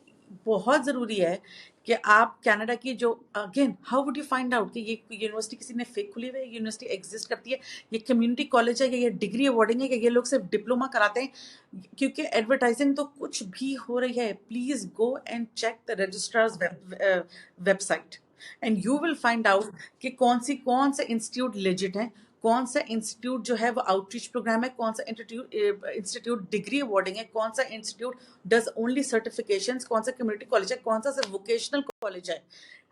बहुत ज़रूरी है कि आप कनाडा की जो, again how would you find out कि ये यूनिवर्सिटी किसी ने फेक खुली हुई है, यूनिवर्सिटी एग्जिस्ट करती है, ये कम्युनिटी कॉलेज है, ये डिग्री अवॉर्डिंग है, कि ये लोग सिर्फ डिप्लोमा कराते हैं? क्योंकि एडवर्टाइजिंग तो कुछ भी हो रही है। Please go and check the registrar's website and you will find out कि कौन से इंस्टीट्यूट लेजिट हैं, कौन सा इंस्टीट्यूट जो है वो आउटरीच प्रोग्राम है, कौन सा इंस्टीट्यूट डिग्री अवॉर्डिंग है, कौन सा इंस्टीट्यूट डज ओनली सर्टिफिकेशंस, कौन सा कम्युनिटी कॉलेज है, कौन सा सिर्फ वोकेशनल कॉलेज है,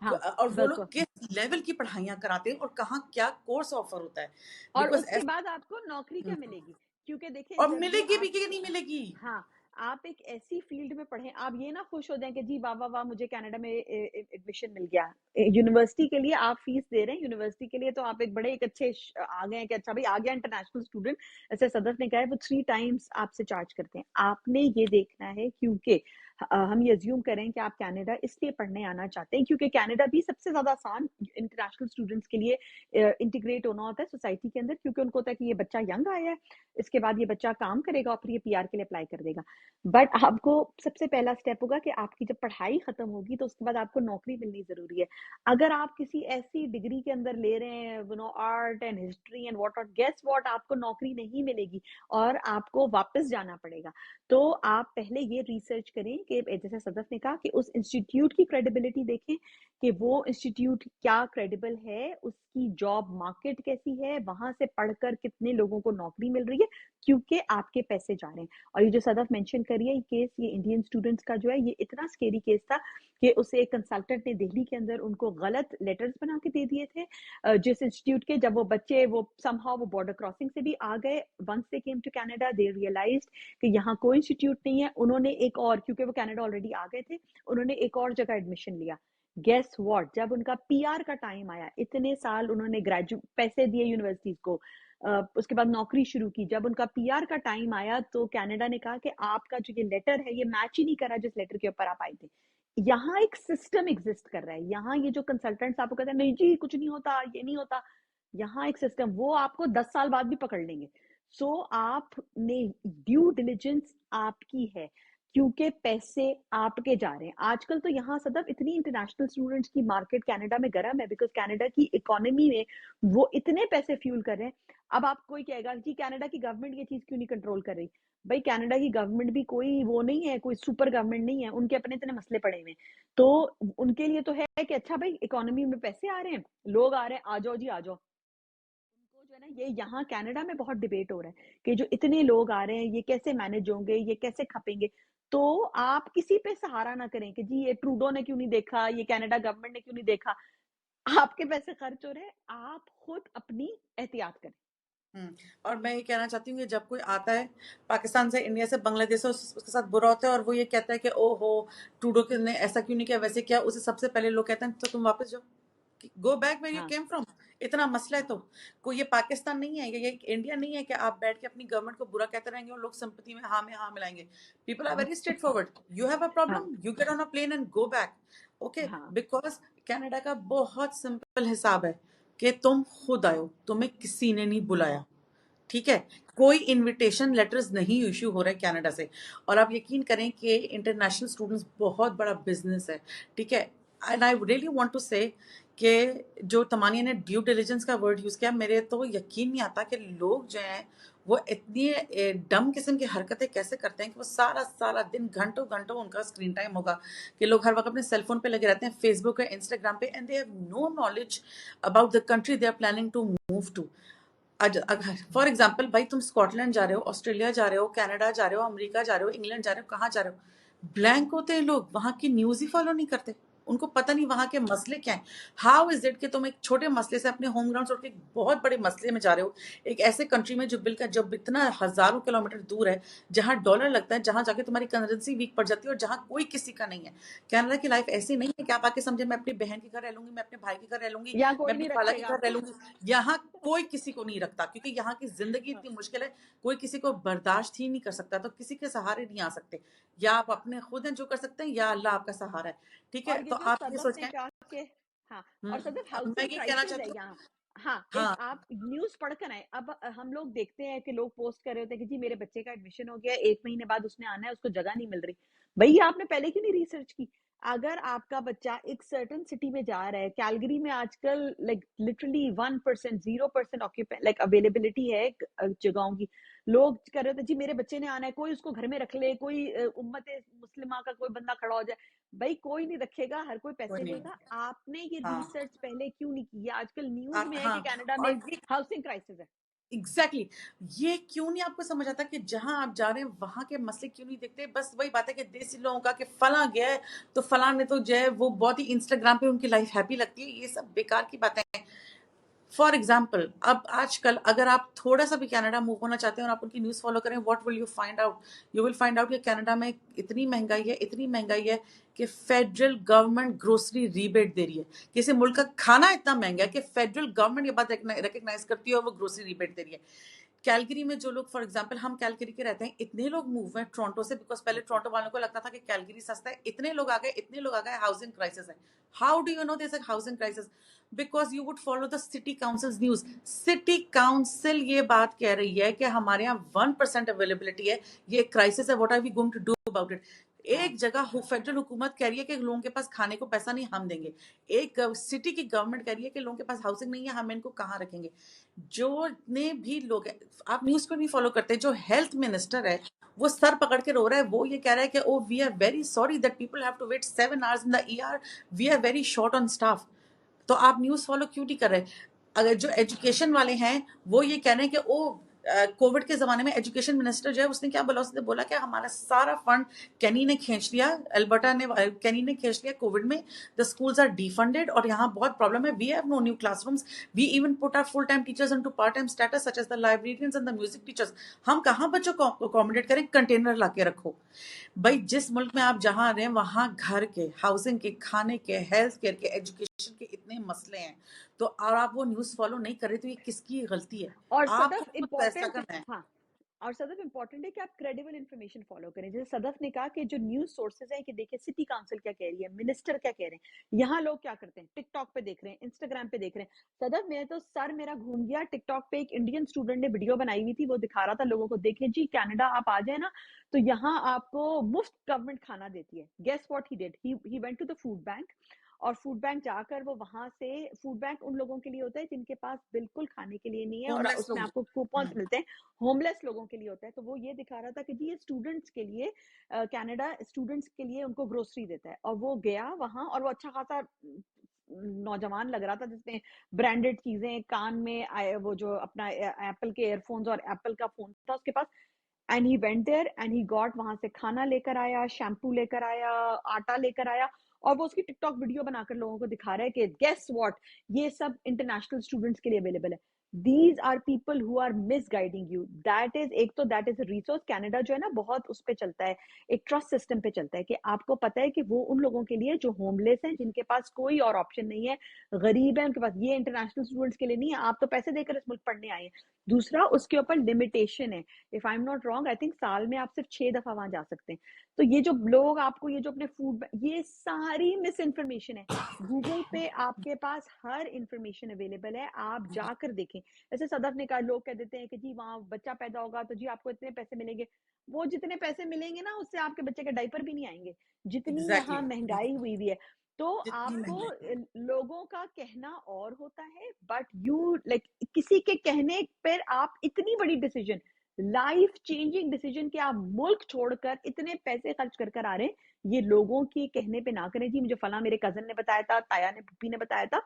हाँ और वो लोग बिल्कुल। किस लेवल की पढ़ाइयाँ कराते हैं और कहाँ क्या कोर्स ऑफर होता है। और बिकॉज उसके बाद आपको नौकरी क्या मिलेगी? क्योंकि देखिए और जब ये मिलेगी भी आप, कि नहीं मिलेगी? हाँ, आप एक ऐसी फील्ड में पढ़ें, आप ये ना खुश हो जाएं कि जी वाह वाह वाह मुझे कनाडा में एडमिशन मिल गया। यूनिवर्सिटी के लिए आप फीस दे रहे हैं, यूनिवर्सिटी के लिए तो आप एक बड़े एक अच्छे आ गए हैं कि अच्छा भाई आ गया इंटरनेशनल स्टूडेंट। ऐसे सदर ने कहा है वो 3 टाइम्स आपसे चार्ज करते हैं। आपने ये देखना है क्योंकि हम ये अज्यूम करें कि आप कनाडा इसलिए पढ़ने आना चाहते हैं क्योंकि कनाडा भी सबसे ज्यादा आसान इंटरनेशनल स्टूडेंट्स के लिए इंटीग्रेट होना होता है सोसाइटी के अंदर, क्योंकि उनको होता है कि ये बच्चा यंग आया है, इसके बाद ये बच्चा काम करेगा और फिर ये पीआर के लिए अप्लाई कर देगा। बट आपको सबसे पहला स्टेप होगा कि आपकी जब पढ़ाई खत्म होगी तो उसके बाद आपको नौकरी मिलनी जरूरी है। अगर आप किसी ऐसी डिग्री के अंदर ले रहे हैं you know art and history and what not, guess what, आपको नौकरी नहीं मिलेगी और आपको वापस जाना पड़ेगा। तो आप पहले ये रिसर्च करें कि जैसे सदफ ने कहा कि उस इंस्टीट्यूट की क्रेडिबिलिटी देखें कि वो इंस्टीट्यूट क्या क्रेडिबल है, उसकी जॉब मार्केट कैसी है, वहां से पढ़कर कितने लोगों को नौकरी मिल रही है, क्योंकि आपके पैसे जा रहे हैं। और ये जो सदफ मेंशन करी है ये केस, ये इंडियन स्टूडेंट्स का जो है, ये इतना स्केरी केस था कि उसे एक कंसल्टेंट ने दिल्ली के अंदर उनको गलत लेटर्स बना के दे दिए थे जिस इंस्टीट्यूट के। जब वो बच्चे वो समहाउ वो बॉर्डर क्रॉसिंग से भी आ गए, once they came to Canada they realized कि यहाँ कोई इंस्टीट्यूट नहीं है। उन्होंने एक और, क्योंकि वो कनाडा ऑलरेडी आ गए थे, उन्होंने एक और जगह एडमिशन लिया। गेस व्हाट, जब उनका पीआर का टाइम आया, इतने साल उन्होंने ग्रेजुएट पैसे दिए यूनिवर्सिटीज को, उसके बाद नौकरी शुरू की, जब उनका पीआर का टाइम आया तो कनाडा ने कहा कि आपका जो ये लेटर है ये मैच ही नहीं करा जिस लेटर के ऊपर आप आए थे। यहाँ एक सिस्टम एग्जिस्ट कर रहा है। यहाँ ये जो कंसल्टेंट्स आपको कहते हैं नहीं जी कुछ नहीं होता, ये नहीं होता, यहाँ एक सिस्टम, वो आपको 10 साल बाद भी पकड़ लेंगे। सो आपने, ड्यू डिलिजेंस आपकी है क्योंकि पैसे आपके जा रहे हैं। आजकल तो यहाँ सदब इतनी इंटरनेशनल स्टूडेंट्स की मार्केट कनाडा में गर्म है बिकॉज कनाडा की इकोनॉमी में वो इतने पैसे फ्यूल कर रहे हैं। अब आप कोई कहेगा जी कनाडा की गवर्नमेंट ये चीज क्यों नहीं कंट्रोल कर रही? भाई कनाडा की गवर्नमेंट भी कोई वो नहीं है, कोई सुपर गवर्नमेंट नहीं है, उनके अपने इतने मसले पड़े हुए हैं। तो उनके लिए तो है कि अच्छा भाई इकोनॉमी में पैसे आ रहे हैं, लोग आ रहे हैं, आ जाओ जी आ जाओ। उनको जो है ना, ये यहाँ कनाडा में बहुत डिबेट हो रहा है कि जो इतने लोग आ रहे हैं ये कैसे मैनेज होंगे, ये कैसे खपेंगे। तो आप किसी पे सहारा ना करें कि जी ये ट्रूडो ने क्यों नहीं देखा, ये कनाडा गवर्नमेंट ने क्यों नहीं देखा। आपके पैसे खर्च हो रहे हैं, आप खुद अपनी एहतियात करें। और मैं ये कहना चाहती हूँ कि जब कोई आता है पाकिस्तान से, इंडिया से, बांग्लादेश से, उसके साथ बुरा होता है और वो ये कहता है कि ओहो ट्रूडो ने ऐसा क्यों नहीं किया, वैसे किया, उसे सबसे पहले लोग कहते हैं तो तुम वापस जाओ, गो बैक वेयर यू हाँ केम फ्रॉम। इतना मसला है तो कोई ये पाकिस्तान नहीं है, ये इंडिया नहीं है कि आप बैठ के अपनी गवर्नमेंट को बुरा कहते रहेंगे और लोग संपत्ति में हाँ मिलाएंगे। People are very straightforward, you have a हाँ problem, you get on a plane and go back. Okay, हाँ बिकॉज कनाडा का बहुत सिंपल हिसाब है कि तुम खुद आयो, तुम्हें किसी ने नहीं बुलाया, ठीक है। कोई इनविटेशन लेटर्स नहीं इशू हो रहे कनाडा से। और आप यकीन करें कि इंटरनेशनल स्टूडेंट्स बहुत बड़ा बिजनेस है, ठीक है। And I really want to say कि जो तमानिया ने ड्यू डिलिजेंस का वर्ड यूज किया, मेरे तो यकीन नहीं आता कि लोग जो हैं वो इतनी डम किस्म की हरकतें कैसे करते हैं कि वो सारा सारा दिन घंटों घंटों उनका स्क्रीन टाइम होगा, कि लोग हर वक्त अपने सेलफोन पे लगे रहते हैं, फेसबुक है, इंस्टाग्राम पे, and they have no knowledge about the country they are planning to move to. अगर फॉर एग्जाम्पल भाई तुम स्कॉटलैंड जा रहे हो, ऑस्ट्रेलिया जा रहे हो, कनाडा जा रहे हो, अमेरिका जा रहे हो, इंग्लैंड जा रहे हो, कहाँ जा रहे हो, ब्लैंक होते हैं लोग, वहां की न्यूज ही फॉलो नहीं करते, उनको पता नहीं वहां के मसले क्या हैं। हाउ इज इट कि तुम एक छोटे मसले से अपने होम ग्राउंड छोड़ के एक बहुत बड़े मसले में जा रहे हो, एक ऐसे कंट्री में जो बिल का जब इतना हजारों किलोमीटर दूर है, जहां डॉलर लगता है, जहां जाके तुम्हारी करेंसी वीक पड़ जाती है, और जहां कोई किसी का नहीं है। कनाडा की लाइफ ऐसी नहीं है कि आप आके समझे मैं अपनी बहन के घर रह लूंगी, मैं अपने भाई के घर रह लूंगी, यहाँ मैं कोई अपनी नहीं खाला के रखेगा घर रह आपको। लूंगी। यहाँ कोई किसी को नहीं रखता, क्योंकि यहाँ की जिंदगी इतनी मुश्किल है, कोई किसी को बर्दाश्त ही नहीं कर सकता, तो किसी के सहारे नहीं आ सकते। या आप अपने खुद हैं जो कर सकते हैं, या अल्लाह आपका सहारा है, ठीक है। और ये तो जो आप ये सदफ सोच ने के कहा कि हाँ, और सदफ अब मैं हाउसिंग ये कहना क्राइसिस है चाहती हूँ। यहाँ। हाँ, एक हाँ, आप न्यूज पढ़कर आए। अब हम लोग देखते हैं कि लोग पोस्ट कर रहे होते हैं कि जी मेरे बच्चे का एडमिशन हो गया, 1 महीने बाद उसने आना है, उसको जगह नहीं मिल रही। भैया आपने पहले क्यों नहीं रिसर्च की? अगर आपका बच्चा एक सर्टन सिटी में जा रहा है, कैलगरी में आजकल like literally 1%, 0% occupant like availability है जगहों की। लोग कर रहे होते हैं जी मेरे बच्चे ने आना है, कोई उसको घर में रख ले, कोई उम्मत मुस्लिमा का कोई बंदा खड़ा हो जाए। भाई कोई नहीं रखेगा, हर कोई कोई पैसे नहीं। देगा। आपने ये हाँ, रिसर्च पहले क्यों नहीं की? ये आजकल न्यूज में है हाँ, कि कनाडा और में ये हाउसिंग क्राइसिस है। एग्जैक्टली exactly, ये क्यों नहीं आपको समझ आता कि जहां आप जा रहे हैं वहां के मसले क्यों नहीं देखते। बस वही बात है कि देसी लोगों का कि फला गया है तो फला ने तो जो है वो बहुत ही इंस्टाग्राम पे उनकी लाइफ हैप्पी लगती है, ये सब बेकार की बातें हैं। फॉर एग्जाम्पल अब आजकल अगर आप थोड़ा सा भी कनाडा मूव होना चाहते हैं और आप उनकी न्यूज़ फॉलो करें, what will you find out? You will find out कि कनाडा में इतनी महंगाई है, इतनी महंगाई है कि फेडरल गवर्नमेंट ग्रोसरी रीबेट दे रही है। किसी मुल्क का खाना इतना महंगा है कि फेडरल गवर्नमेंट ये बात रिकग्नाइज करती है और वो ग्रोसरी रीबेट दे रही है। कैलगरी में जो लोग, फॉर एग्जांपल हम कैलगरी के रहते हैं, इतने लोग मूव हैं टोरंटो से, बिकॉज पहले टोरंटो वालों को लगता था कि कैलगरी सस्ता है, इतने लोग आ गए, इतने लोग आ गए, हाउसिंग क्राइसिस है। How do you no this housing crisis? Because you would follow the city council news. City council ये बात कह रही है कि हमारे यहाँ 1% अवेलेबिलिटी है, ये क्राइसिस है, what are we going to do about it? हाँ एक जगह फेडरल हुकूमत कह रही है कि लोगों के पास खाने को पैसा नहीं, हम देंगे। एक सिटी की गवर्नमेंट कह रही है कि लोगों के पास हाउसिंग नहीं है, हम इनको कहाँ रखेंगे। जो ने भी लोग, आप न्यूज को नहीं फॉलो करते, जो हेल्थ मिनिस्टर है वो सर पकड़ के रो रहा है, वो ये कह रहा है कि oh we are very sorry that people have to wait 7 hours in the ER, we are very short on staff. तो आप न्यूज फॉलो क्यों नहीं कर रहे? अगर जो एजुकेशन वाले हैं वो ये कह रहे हैं कि ओ कोविड के जमाने में एजुकेशन मिनिस्टर जो है उसने क्या बोला, उसने बोला कि हमारा सारा फंड केनी ने खींच लिया, अल्बर्टा ने, केनी ने खींच लिया कोविड में, द स्कूल्स आर डिफंडेड और यहाँ बहुत प्रॉब्लम है, we have no new classrooms, we even put our full time teachers into part time status such as the librarians and the music teachers. हम कहाँ बच्चों को अकोमोडेट करें, कंटेनर ला के रखो। भाई जिस मुल्क में आप जहाँ रहे वहां घर के, हाउसिंग के, खाने के, हेल्थ केयर के, एजुकेशन के इतने मसले हैं, तो और आप वो न्यूज फॉलो नहीं कर रहे, तो ये किसकी गलती है? और आपको सदफ खुद फैसला इम्पोर्टेंट, करना है। हाँ, और सदफ इम्पोर्टेंट है कि आप क्रेडिबल इन्फॉर्मेशन फॉलो करें। जैसे सदफ ने कहा कि जो न्यूज सोर्सेज हैं कि देखिए सिटी काउंसिल क्या कह रही है, मिनिस्टर क्या कह रहे हैं। यहाँ लोग क्या करते हैं, टिकटॉक पे देख रहे हैं, इंस्टाग्राम पे देख रहे हैं। सदफ मेरे तो सर मेरा घूम गया। टिकटॉक पे एक इंडियन स्टूडेंट ने वीडियो बनाई हुई थी, वो दिखा रहा था लोगों को, देखिए जी कनाडा आप आ जाए ना तो यहाँ आपको मुफ्त गवर्नमेंट खाना देती है। Guess what he did, he went to the food bank, और फूड बैंक जाकर वो वहां से, फूड बैंक उन लोगों के लिए होता है जिनके पास बिल्कुल खाने के लिए नहीं है, और होमलेस उसमें लोग। आपको कूपन्स मिलते हैं। होमलेस लोगों के लिए होता है। तो वो ये दिखा रहा था कि जी ये स्टूडेंट्स के लिए, कनाडा स्टूडेंट्स के लिए उनको ग्रोसरी देता है। और वो गया वहां और वो अच्छा खासा नौजवान लग रहा था, जिसने ब्रांडेड चीजें कान में आए, वो जो अपना एप्पल के एयरफोन्स और एप्पल का फोन था उसके पास। And he went there and he got, वहां से खाना लेकर आया, शैम्पू लेकर आया, आटा लेकर आया, और वो उसकी टिकटॉक वीडियो बनाकर लोगों को दिखा रहा है कि गेस व्हाट, ये सब इंटरनेशनल स्टूडेंट्स के लिए अवेलेबल है। these are people who are misguiding you. That is, एक तो that is a resource. Canada जो है ना बहुत उस पे चलता है, एक ट्रस्ट सिस्टम पे चलता है कि आपको पता है कि वो उन लोगों के लिए जो होमलेस हैं, जिनके पास कोई और ऑप्शन नहीं है, गरीब है उनके पास, ये इंटरनेशनल स्टूडेंट्स के लिए नहीं है, आप तो पैसे देकर इस मुल्क पढ़ने आए हैं। दूसरा, उसके ऊपर लिमिटेशन है। If I am not wrong, I think साल में आप सिर्फ 6 दफा वहां जा सकते हैं। तो ये जो लोग आपको ये जो अपने फूड, ये सारी मिस इन्फॉर्मेशन है। गूगल पे आपके पास हर इंफॉर्मेशन अवेलेबल है, आप जाकर देखें। ऐसे सदफ ने कहा, लोग कह देते हैं कि जी वहां बच्चा पैदा होगा तो जी आपको इतने पैसे मिलेंगे। वो जितने पैसे मिलेंगे ना, उससे आपके बच्चे के डायपर भी नहीं आएंगे, जितनी एग्जैक्टली यहाँ महंगाई हुई हुई है। तो जितनी आपको महंगाई। लोगों का कहना और होता है, बट यू लाइक किसी के कहने पर आप इतनी बड़ी डिसीजन, लाइफ चेंजिंग डिसीजन कि आप मुल्क छोड़कर इतने पैसे खर्च कर कर आ रहे हैं, ये लोगों के कहने पे ना करें। जी मुझे फला मेरे कजन ने बताया था, ताया ने, पुप्पी ने बताया था।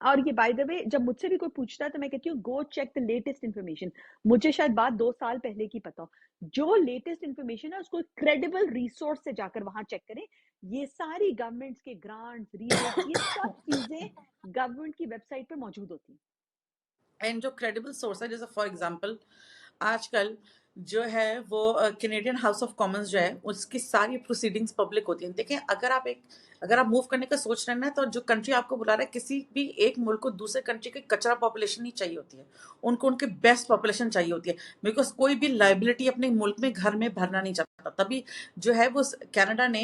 और ये बाय द वे, जब मुझसे भी कोई पूछता है तो मैं कहती हूँ go check the latest information. मुझे शायद बात 2 साल पहले की पता हो, जो लेटेस्ट इन्फॉर्मेशन है उसको क्रेडिबल रिसोर्स से जाकर वहां चेक करें। ये सारी गवर्नमेंट्स के ग्रांट्स, रिबेट, ये सब चीजें गवर्नमेंट की वेबसाइट पे मौजूद होती हैं। एंड जो क्रेडिबल सोर्स है, जैसे फॉर एग्जांपल आजकल जो है वो कैनेडियन हाउस ऑफ कॉमन्स जो है उसकी सारी प्रोसीडिंग्स पब्लिक होती हैं। देखें, अगर आप मूव करने का सोच रहे हैं ना, तो जो कंट्री आपको बुला रहा है, किसी भी एक मुल्क को दूसरे कंट्री की कचरा पॉपुलेशन नहीं चाहिए होती है, उनको उनके बेस्ट पॉपुलेशन चाहिए होती है। बिकॉज कोई भी लाइबिलिटी अपने मुल्क में घर में भरना नहीं चाहता। तभी जो है वो कनाडा ने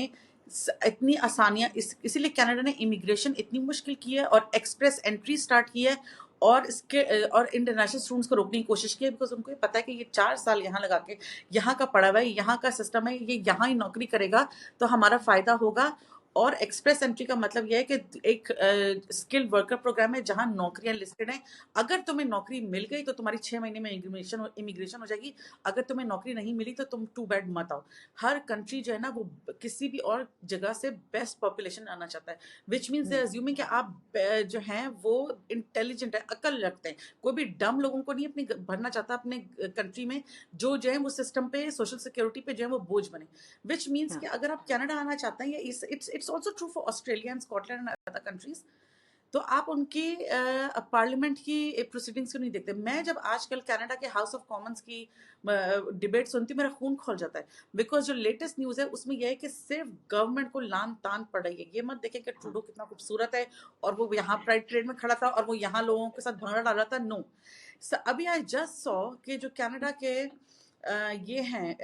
इतनी आसानियां, इसीलिए कनाडा ने इमिग्रेशन इतनी मुश्किल की है और एक्सप्रेस एंट्री स्टार्ट की है, और इसके और इंटरनेशनल स्टूडेंट्स को रोकने की कोशिश की है। बिकॉज उनको ये पता है कि ये 4 साल यहाँ लगा के यहाँ का पढ़ा हुआ है, यहाँ का सिस्टम है, ये यहाँ ही नौकरी करेगा तो हमारा फायदा होगा। और एक्सप्रेस एंट्री का मतलब यह है कि एक स्किल्ड वर्कर प्रोग्राम है जहां नौकरियां लिस्टेड हैं। अगर तुम्हें नौकरी मिल गई तो तुम्हारी 6 महीने में इमिग्रेशन हो जाएगी। अगर तुम्हें नौकरी नहीं मिली तो तुम टू बैड मत आओ। हर कंट्री जो है ना, वो किसी भी और जगह से बेस्ट पॉपुलेशन आना चाहता है, विच मीन्स दे अज्यूमिंग कि आप जो हैं वो इंटेलिजेंट है, अकल रखते हैं। कोई भी डम लोगों को नहीं अपनी भरना चाहता अपने कंट्री में, जो है वो सिस्टम पे, सोशल सिक्योरिटी पे जो है वो बोझ बने। विच मीन्स कि अगर आप कनाडा आना चाहते हैं, या it's also true for Australia and Scotland and other countries, तो आप उनकी पार्लियामेंट की प्रोसीडिंग्स क्यों नहीं देखते? मैं जब आजकल कनाडा के हाउस ऑफ कॉमन्स की डिबेट सुनती हूँ, मेरा खून खोल जाता है। बिकॉज जो लेटेस्ट न्यूज़ है उसमें यह है कि सिर्फ गवर्नमेंट को लान तान पड़ रही है। ये मत देखें कि ट्रूडो कितना खूबसूरत है और वो यहाँ प्राइड ट्रेड में खड़ा था और वो यहाँ लोगों के साथ भंगड़ा डाल रहा था। नो, अभी आई जस्ट सॉ कि जो कनाडा के ये हैं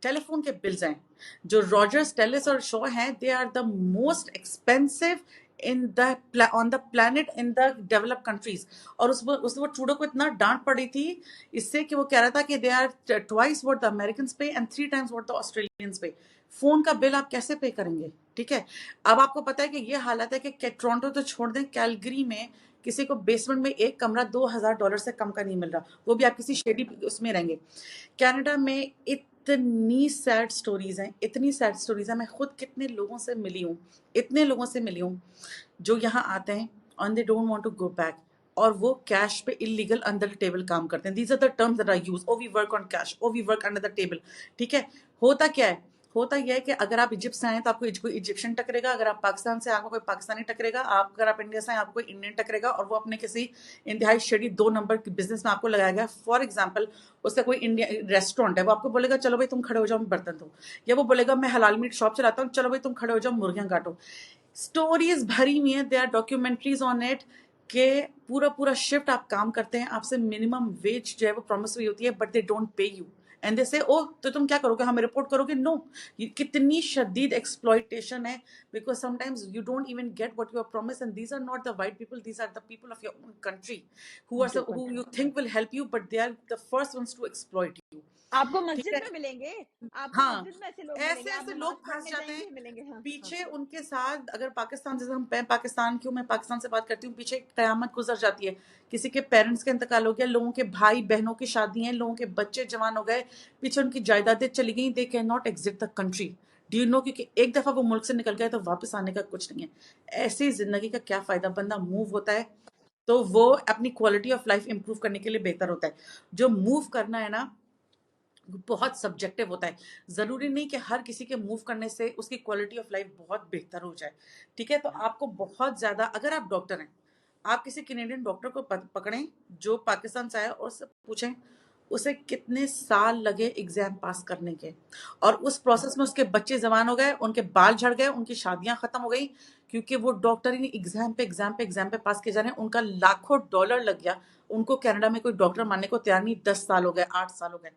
टेलीफोन के बिल्स हैं, जो रॉजर्स, टेलिस और शो हैं, they are the most expensive in the on the planet in the develop countries. और उस वो ट्रूडो को इतना डांट पड़ी थी इससे कि वो कह रहा था कि they are twice what the Americans pay and 3 times what the Australians pay. Phone का बिल आप कैसे पे करेंगे? ठीक है, अब आपको पता है कि ये हालत है कि टोरंटो तो छोड़ दें, कैलगरी में किसी को बेसमेंट में एक कमरा $2,000 से कम का नहीं मिल रहा, वो भी आप किसी शेडी उसमें रहेंगे। कनाडा में इतनी सैड स्टोरीज हैं, इतनी सैड स्टोरीज हैं। मैं खुद कितने लोगों से मिली हूँ, इतने लोगों से मिली हूँ जो यहाँ आते हैं और they don't want to go back, और वो कैश पे इलीगल अंडर द टेबल काम करते हैं। These are the terms that I use, oh we work on cash, oh we work under the table. ठीक है, होता क्या है? होता यह है कि अगर आप इजिप्ट से आए तो आपको कोई इजिप्शियन टकरेगा, अगर आप पाकिस्तान से आपको कोई पाकिस्तानी टकरेगा, अगर आप इंडिया से आए आपको कोई इंडियन टकरेगा, और वो अपने किसी इंतहाई शेडी 2 नंबर के बिजनेस में आपको लगाया गया। फॉर एग्जाम्पल, उसका कोई इंडिया रेस्टोरेंट है, वो आपको बोलेगा चलो भाई तुम खड़े हो जाओ मैं बर्तन धो, या वो बोलेगा मैं हलाल मीट शॉप चलाता हूँ, चलो भाई तुम खड़े हो जाओ मुर्गियां काटो। स्टोरीज भरी हुई हैं, they are documentaries on it, के पूरा पूरा शिफ्ट आप काम करते हैं, आपसे मिनिमम वेज जो है वो प्रॉमिस हुई होती है, but they don't pay you and they से ओ तो तुम क्या करोगे, हमें रिपोर्ट करोगे? नो, कितनी शदीद एक्सप्लॉइटेशन है। Because sometimes you don't even get what you are promise, and these are not the white people, these are the people of your own country who you think will help you, but they are the first ones to exploit you. आपको ठीक मस्जिद है, में मिलेंगे, आपको हाँ, मस्जिद में ऐसे लोग ऐसे मिलेंगे, आप ऐसे नमाज लोग फंस पढ़ने जाते हैं जाएंगे मिलेंगे। हाँ हाँ पीछे उनके साथ। अगर पाकिस्तान, जैसे मैं पाकिस्तान की हूँ, मैं पाकिस्तान से बात करती हूँ, पीछे कयामत गुजर जाती है। किसी के पेरेंट्स का इंतकाल हो गया, लोगों के भाई बहनों की शादी हैं, लोगों के बच्चे जवान हो गए, पीछे उनकी जायदादें चली गई, they can not exit the country. Do you no? क्योंकि एक दफा वो मुल्क से निकल गए तो वापस आने का कुछ नहीं है। ऐसी जिंदगी का क्या फायदा? बंदा मूव होता है तो वो अपनी क्वालिटी ऑफ लाइफ इंप्रूव करने के लिए बेहतर होता है। जो मूव करना है ना, बहुत सब्जेक्टिव होता है। ज़रूरी नहीं कि हर किसी के मूव करने से उसकी क्वालिटी ऑफ लाइफ बहुत बेहतर हो जाए। ठीक है, तो आपको बहुत ज़्यादा, अगर आप डॉक्टर हैं, आप किसी कैनेडियन डॉक्टर को पकड़ें जो पाकिस्तान से आया और उससे पूछें उसे कितने साल लगे एग्जाम पास करने के, और उस प्रोसेस में उसके बच्चे जवान हो गए, उनके बाल झड़ गए, उनकी शादियां खत्म हो गई, क्योंकि वो डॉक्टर ही एग्जाम पे एग्जाम पे एग्जाम पे पास किए जा रहे हैं। उनका लाखों डॉलर लग गया, उनको कनाडा में कोई डॉक्टर मानने को तैयार नहीं। 10 साल हो गए, 8 साल हो गए।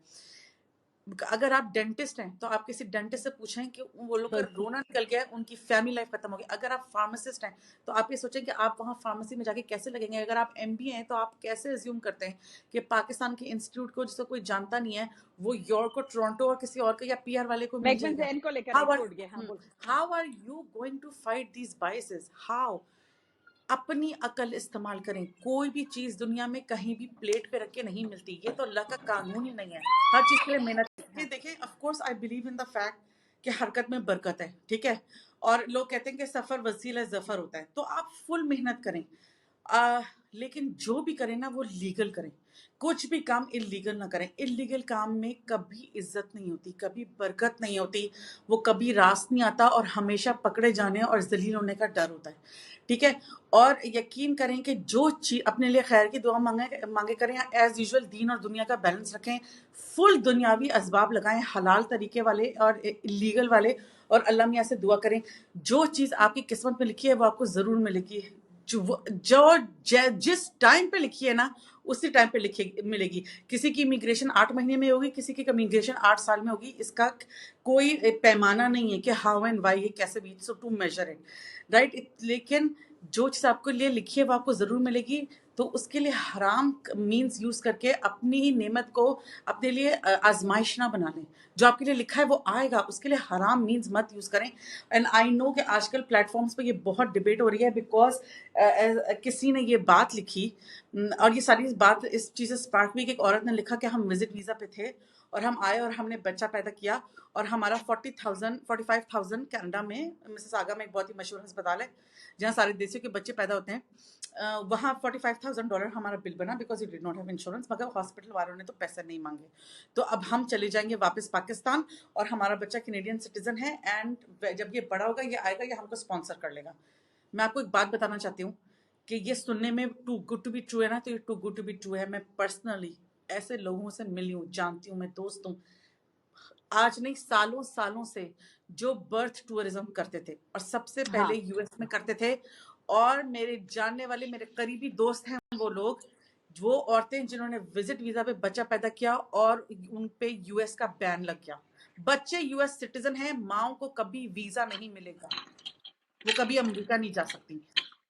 अगर आप डेंटिस्ट हैं तो आप किसी डेंटिस्ट से पूछें कि वो लोग का रोना निकल गया है, उनकी फैमिली लाइफ खत्म हो गई। अगर आप फार्मासिस्ट हैं तो आप ये सोचें कि आप वहाँ फार्मेसी में जाके कैसे लगेंगे। अगर आप एमबीए हैं तो आप कैसे अज्यूम करते हैं कि पाकिस्तान के इंस्टीट्यूट को जिसको कोई जानता नहीं है वो यॉर्क को टोरंटो और किसी और को या पीआर वाले को मिल मैगमन जाएगा। जैन को लेकर हाउ आई आर छोड़ गए, हाँ बोल। How are you going to fight these biases? How? अपनी अकल इस्तेमाल करें। कोई भी चीज दुनिया में कहीं भी प्लेट पे रख के नहीं मिलती, ये तो अल्लाह का कानून ही नहीं है। हर चीज के लिए मेहनत। ये देखिए, of course I believe in the fact कि हरकत में बरकत है, ठीक है। और लोग कहते हैं कि सफर वसीला जफर होता है, तो आप फुल मेहनत करें। लेकिन जो भी करें ना वो लीगल करें। कुछ भी काम इलीगल ना करें। इलीगल काम में कभी इज्जत नहीं होती, कभी बरकत नहीं होती, वो कभी रास नहीं आता, और हमेशा पकड़े जाने और जलील होने का डर होता है, ठीक है। और यकीन करें कि जो चीज अपने लिए खैर की दुआ मांगे करें, एज यूजुअल दीन और दुनिया का बैलेंस रखें। फुल दुनियावी असबाब लगाएं, हलाल तरीके वाले और इलीगल वाले, और अल्लाह मियाँ से दुआ करें जो चीज़ आपकी किस्मत में लिखी है वो आपको ज़रूर मिलेगी। जिस टाइम पे लिखी है ना उसी टाइम पे मिलेगी। किसी की इमिग्रेशन 8 महीने में होगी, किसी की इमिग्रेशन 8 साल में होगी। इसका कोई पैमाना नहीं है कि हाउ एंड वाई, ये कैसे भी, सो टू मेजर इट, राइट। लेकिन जो चीज़ आपको लिए लिखी है वो आपको ज़रूर मिलेगी। तो उसके लिए हराम मीन्स यूज़ करके अपनी ही नेमत को अपने लिए आजमाइश ना बना लें। जो आपके लिए लिखा है वो आएगा, उसके लिए हराम मीन्स मत यूज़ करें। एंड आई नो कि आजकल प्लेटफॉर्म्स पे ये बहुत डिबेट हो रही है, बिकॉज किसी ने ये बात लिखी, और ये सारी बात इस चीज़ से स्पार्क हुई कि एक औरत ने लिखा कि हम विजिट वीज़ा पे थे और हम आए और हमने बच्चा पैदा किया, और हमारा 45,000 कनाडा में मिसिसागा में एक बहुत ही मशहूर अस्पताल है जहाँ सारे देशों के बच्चे पैदा होते हैं, वहाँ $45,000 हमारा बिल बना, because you did not have insurance. मगर हॉस्पिटल वालों ने तो पैसे नहीं मांगे। तो अब हम चले जाएंगे वापस पाकिस्तान, और हमारा बच्चा कैनेडियन सिटीजन है, एंड जब ये बड़ा होगा ये आएगा, ये हमको स्पॉन्सर कर लेगा। मैं आपको एक बात बताना चाहती हूँ कि ये सुनने में too good to be true है ना, तो ये too good to be true है। मैं पर्सनली ऐसे लोगों से मिली हूँ, जानती हूँ, मैं दोस्त हूँ, आज नहीं सालों सालों से, जो बर्थ टूरिज्म करते थे और सबसे पहले हाँ यूएस में करते थे। और मेरे जानने वाले मेरे करीबी दोस्त हैं वो लोग, वो औरतें जिन्होंने विजिट वीजा पे बच्चा पैदा किया और उन पे यूएस का बैन लग गया। बच्चे यूएस सिटीजन हैं, माओ को कभी वीजा नहीं मिलेगा, वो कभी अमेरिका नहीं जा सकती।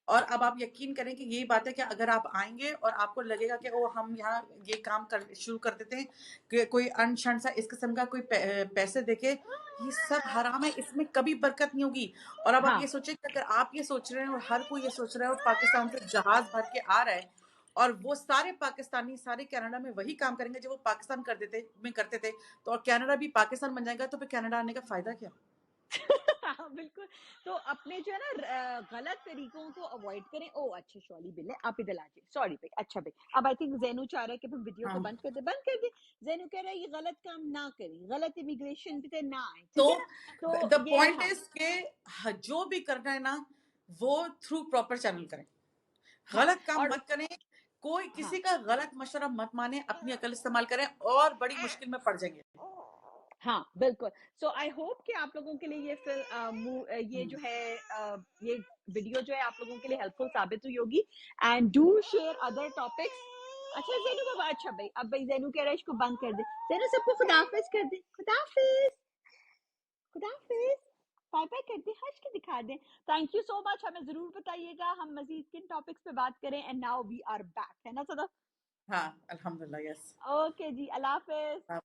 और अब आप यकीन करें कि यही बात है कि अगर आप आएंगे और आपको लगेगा कि ओ हम यहाँ ये काम कर शुरू कर देते हैं कि कोई अनशन सा इस किस्म का कोई पैसे देके, ये सब हराम है, इसमें कभी बरकत नहीं होगी। और अब आप हाँ ये सोचें कि अगर आप ये सोच रहे हैं और हर कोई ये सोच रहा है और पाकिस्तान से जहाज भर के आ रहा है, और वो सारे पाकिस्तानी सारे कनाडा में वही काम करेंगे जो वो पाकिस्तान करते थे, तो और कनाडा भी पाकिस्तान बन जाएगा, तो फिर कनाडा आने का फायदा क्या? हाँ, बिल्कुल। तो अपने जो है ना गलत तरीकों को अवॉइड करें। ओ अच्छा, शॉली बिल है, आप इधर आ जाइए। सॉरी भाई, अच्छा भाई। अब आई थिंक जैनू चाह रहा है कि हम वीडियो को हाँ, बंद कर दे। जैनू कह रहा है ये गलत काम ना करें, गलत इमिग्रेशन पे ना आए, तो ठीक है ना। तो द ये पॉइंट हाँ इज के जो भी करना है ना वो थ्रू प्रॉपर चैनल करें, हाँ गलत काम और मत करें, कोई हाँ किसी का गलत मशवरा मत माने, अपनी अकल इस्तेमाल करें और बड़ी मुश्किल में पड़ जाएंगे। हाँ बिल्कुल। सो आई होप कि आप लोगों के लिए ये ये जो है ये वीडियो जो है आप लोगों के लिए हेल्पफुल साबित हुई होगी। And do share other topics. अच्छा जैनू बाबा, अच्छा भाई, अब भाई जैनू कह रहा है इसको बंद कर दे। जैनू सबको खुदाफिज कर दे। खुदाफिज, खुदाफिज, बाय बाय कर दे, हंस के दिखा दे। Thank you so much. हमें जरूर बताइएगा हम मजीद किन टॉपिक्स पे बात करें। And now we are back, है ना सदा। हाँ, अल्हम्दुलिल्लाह, यस। ओके जी, अल्लाह हाफिज।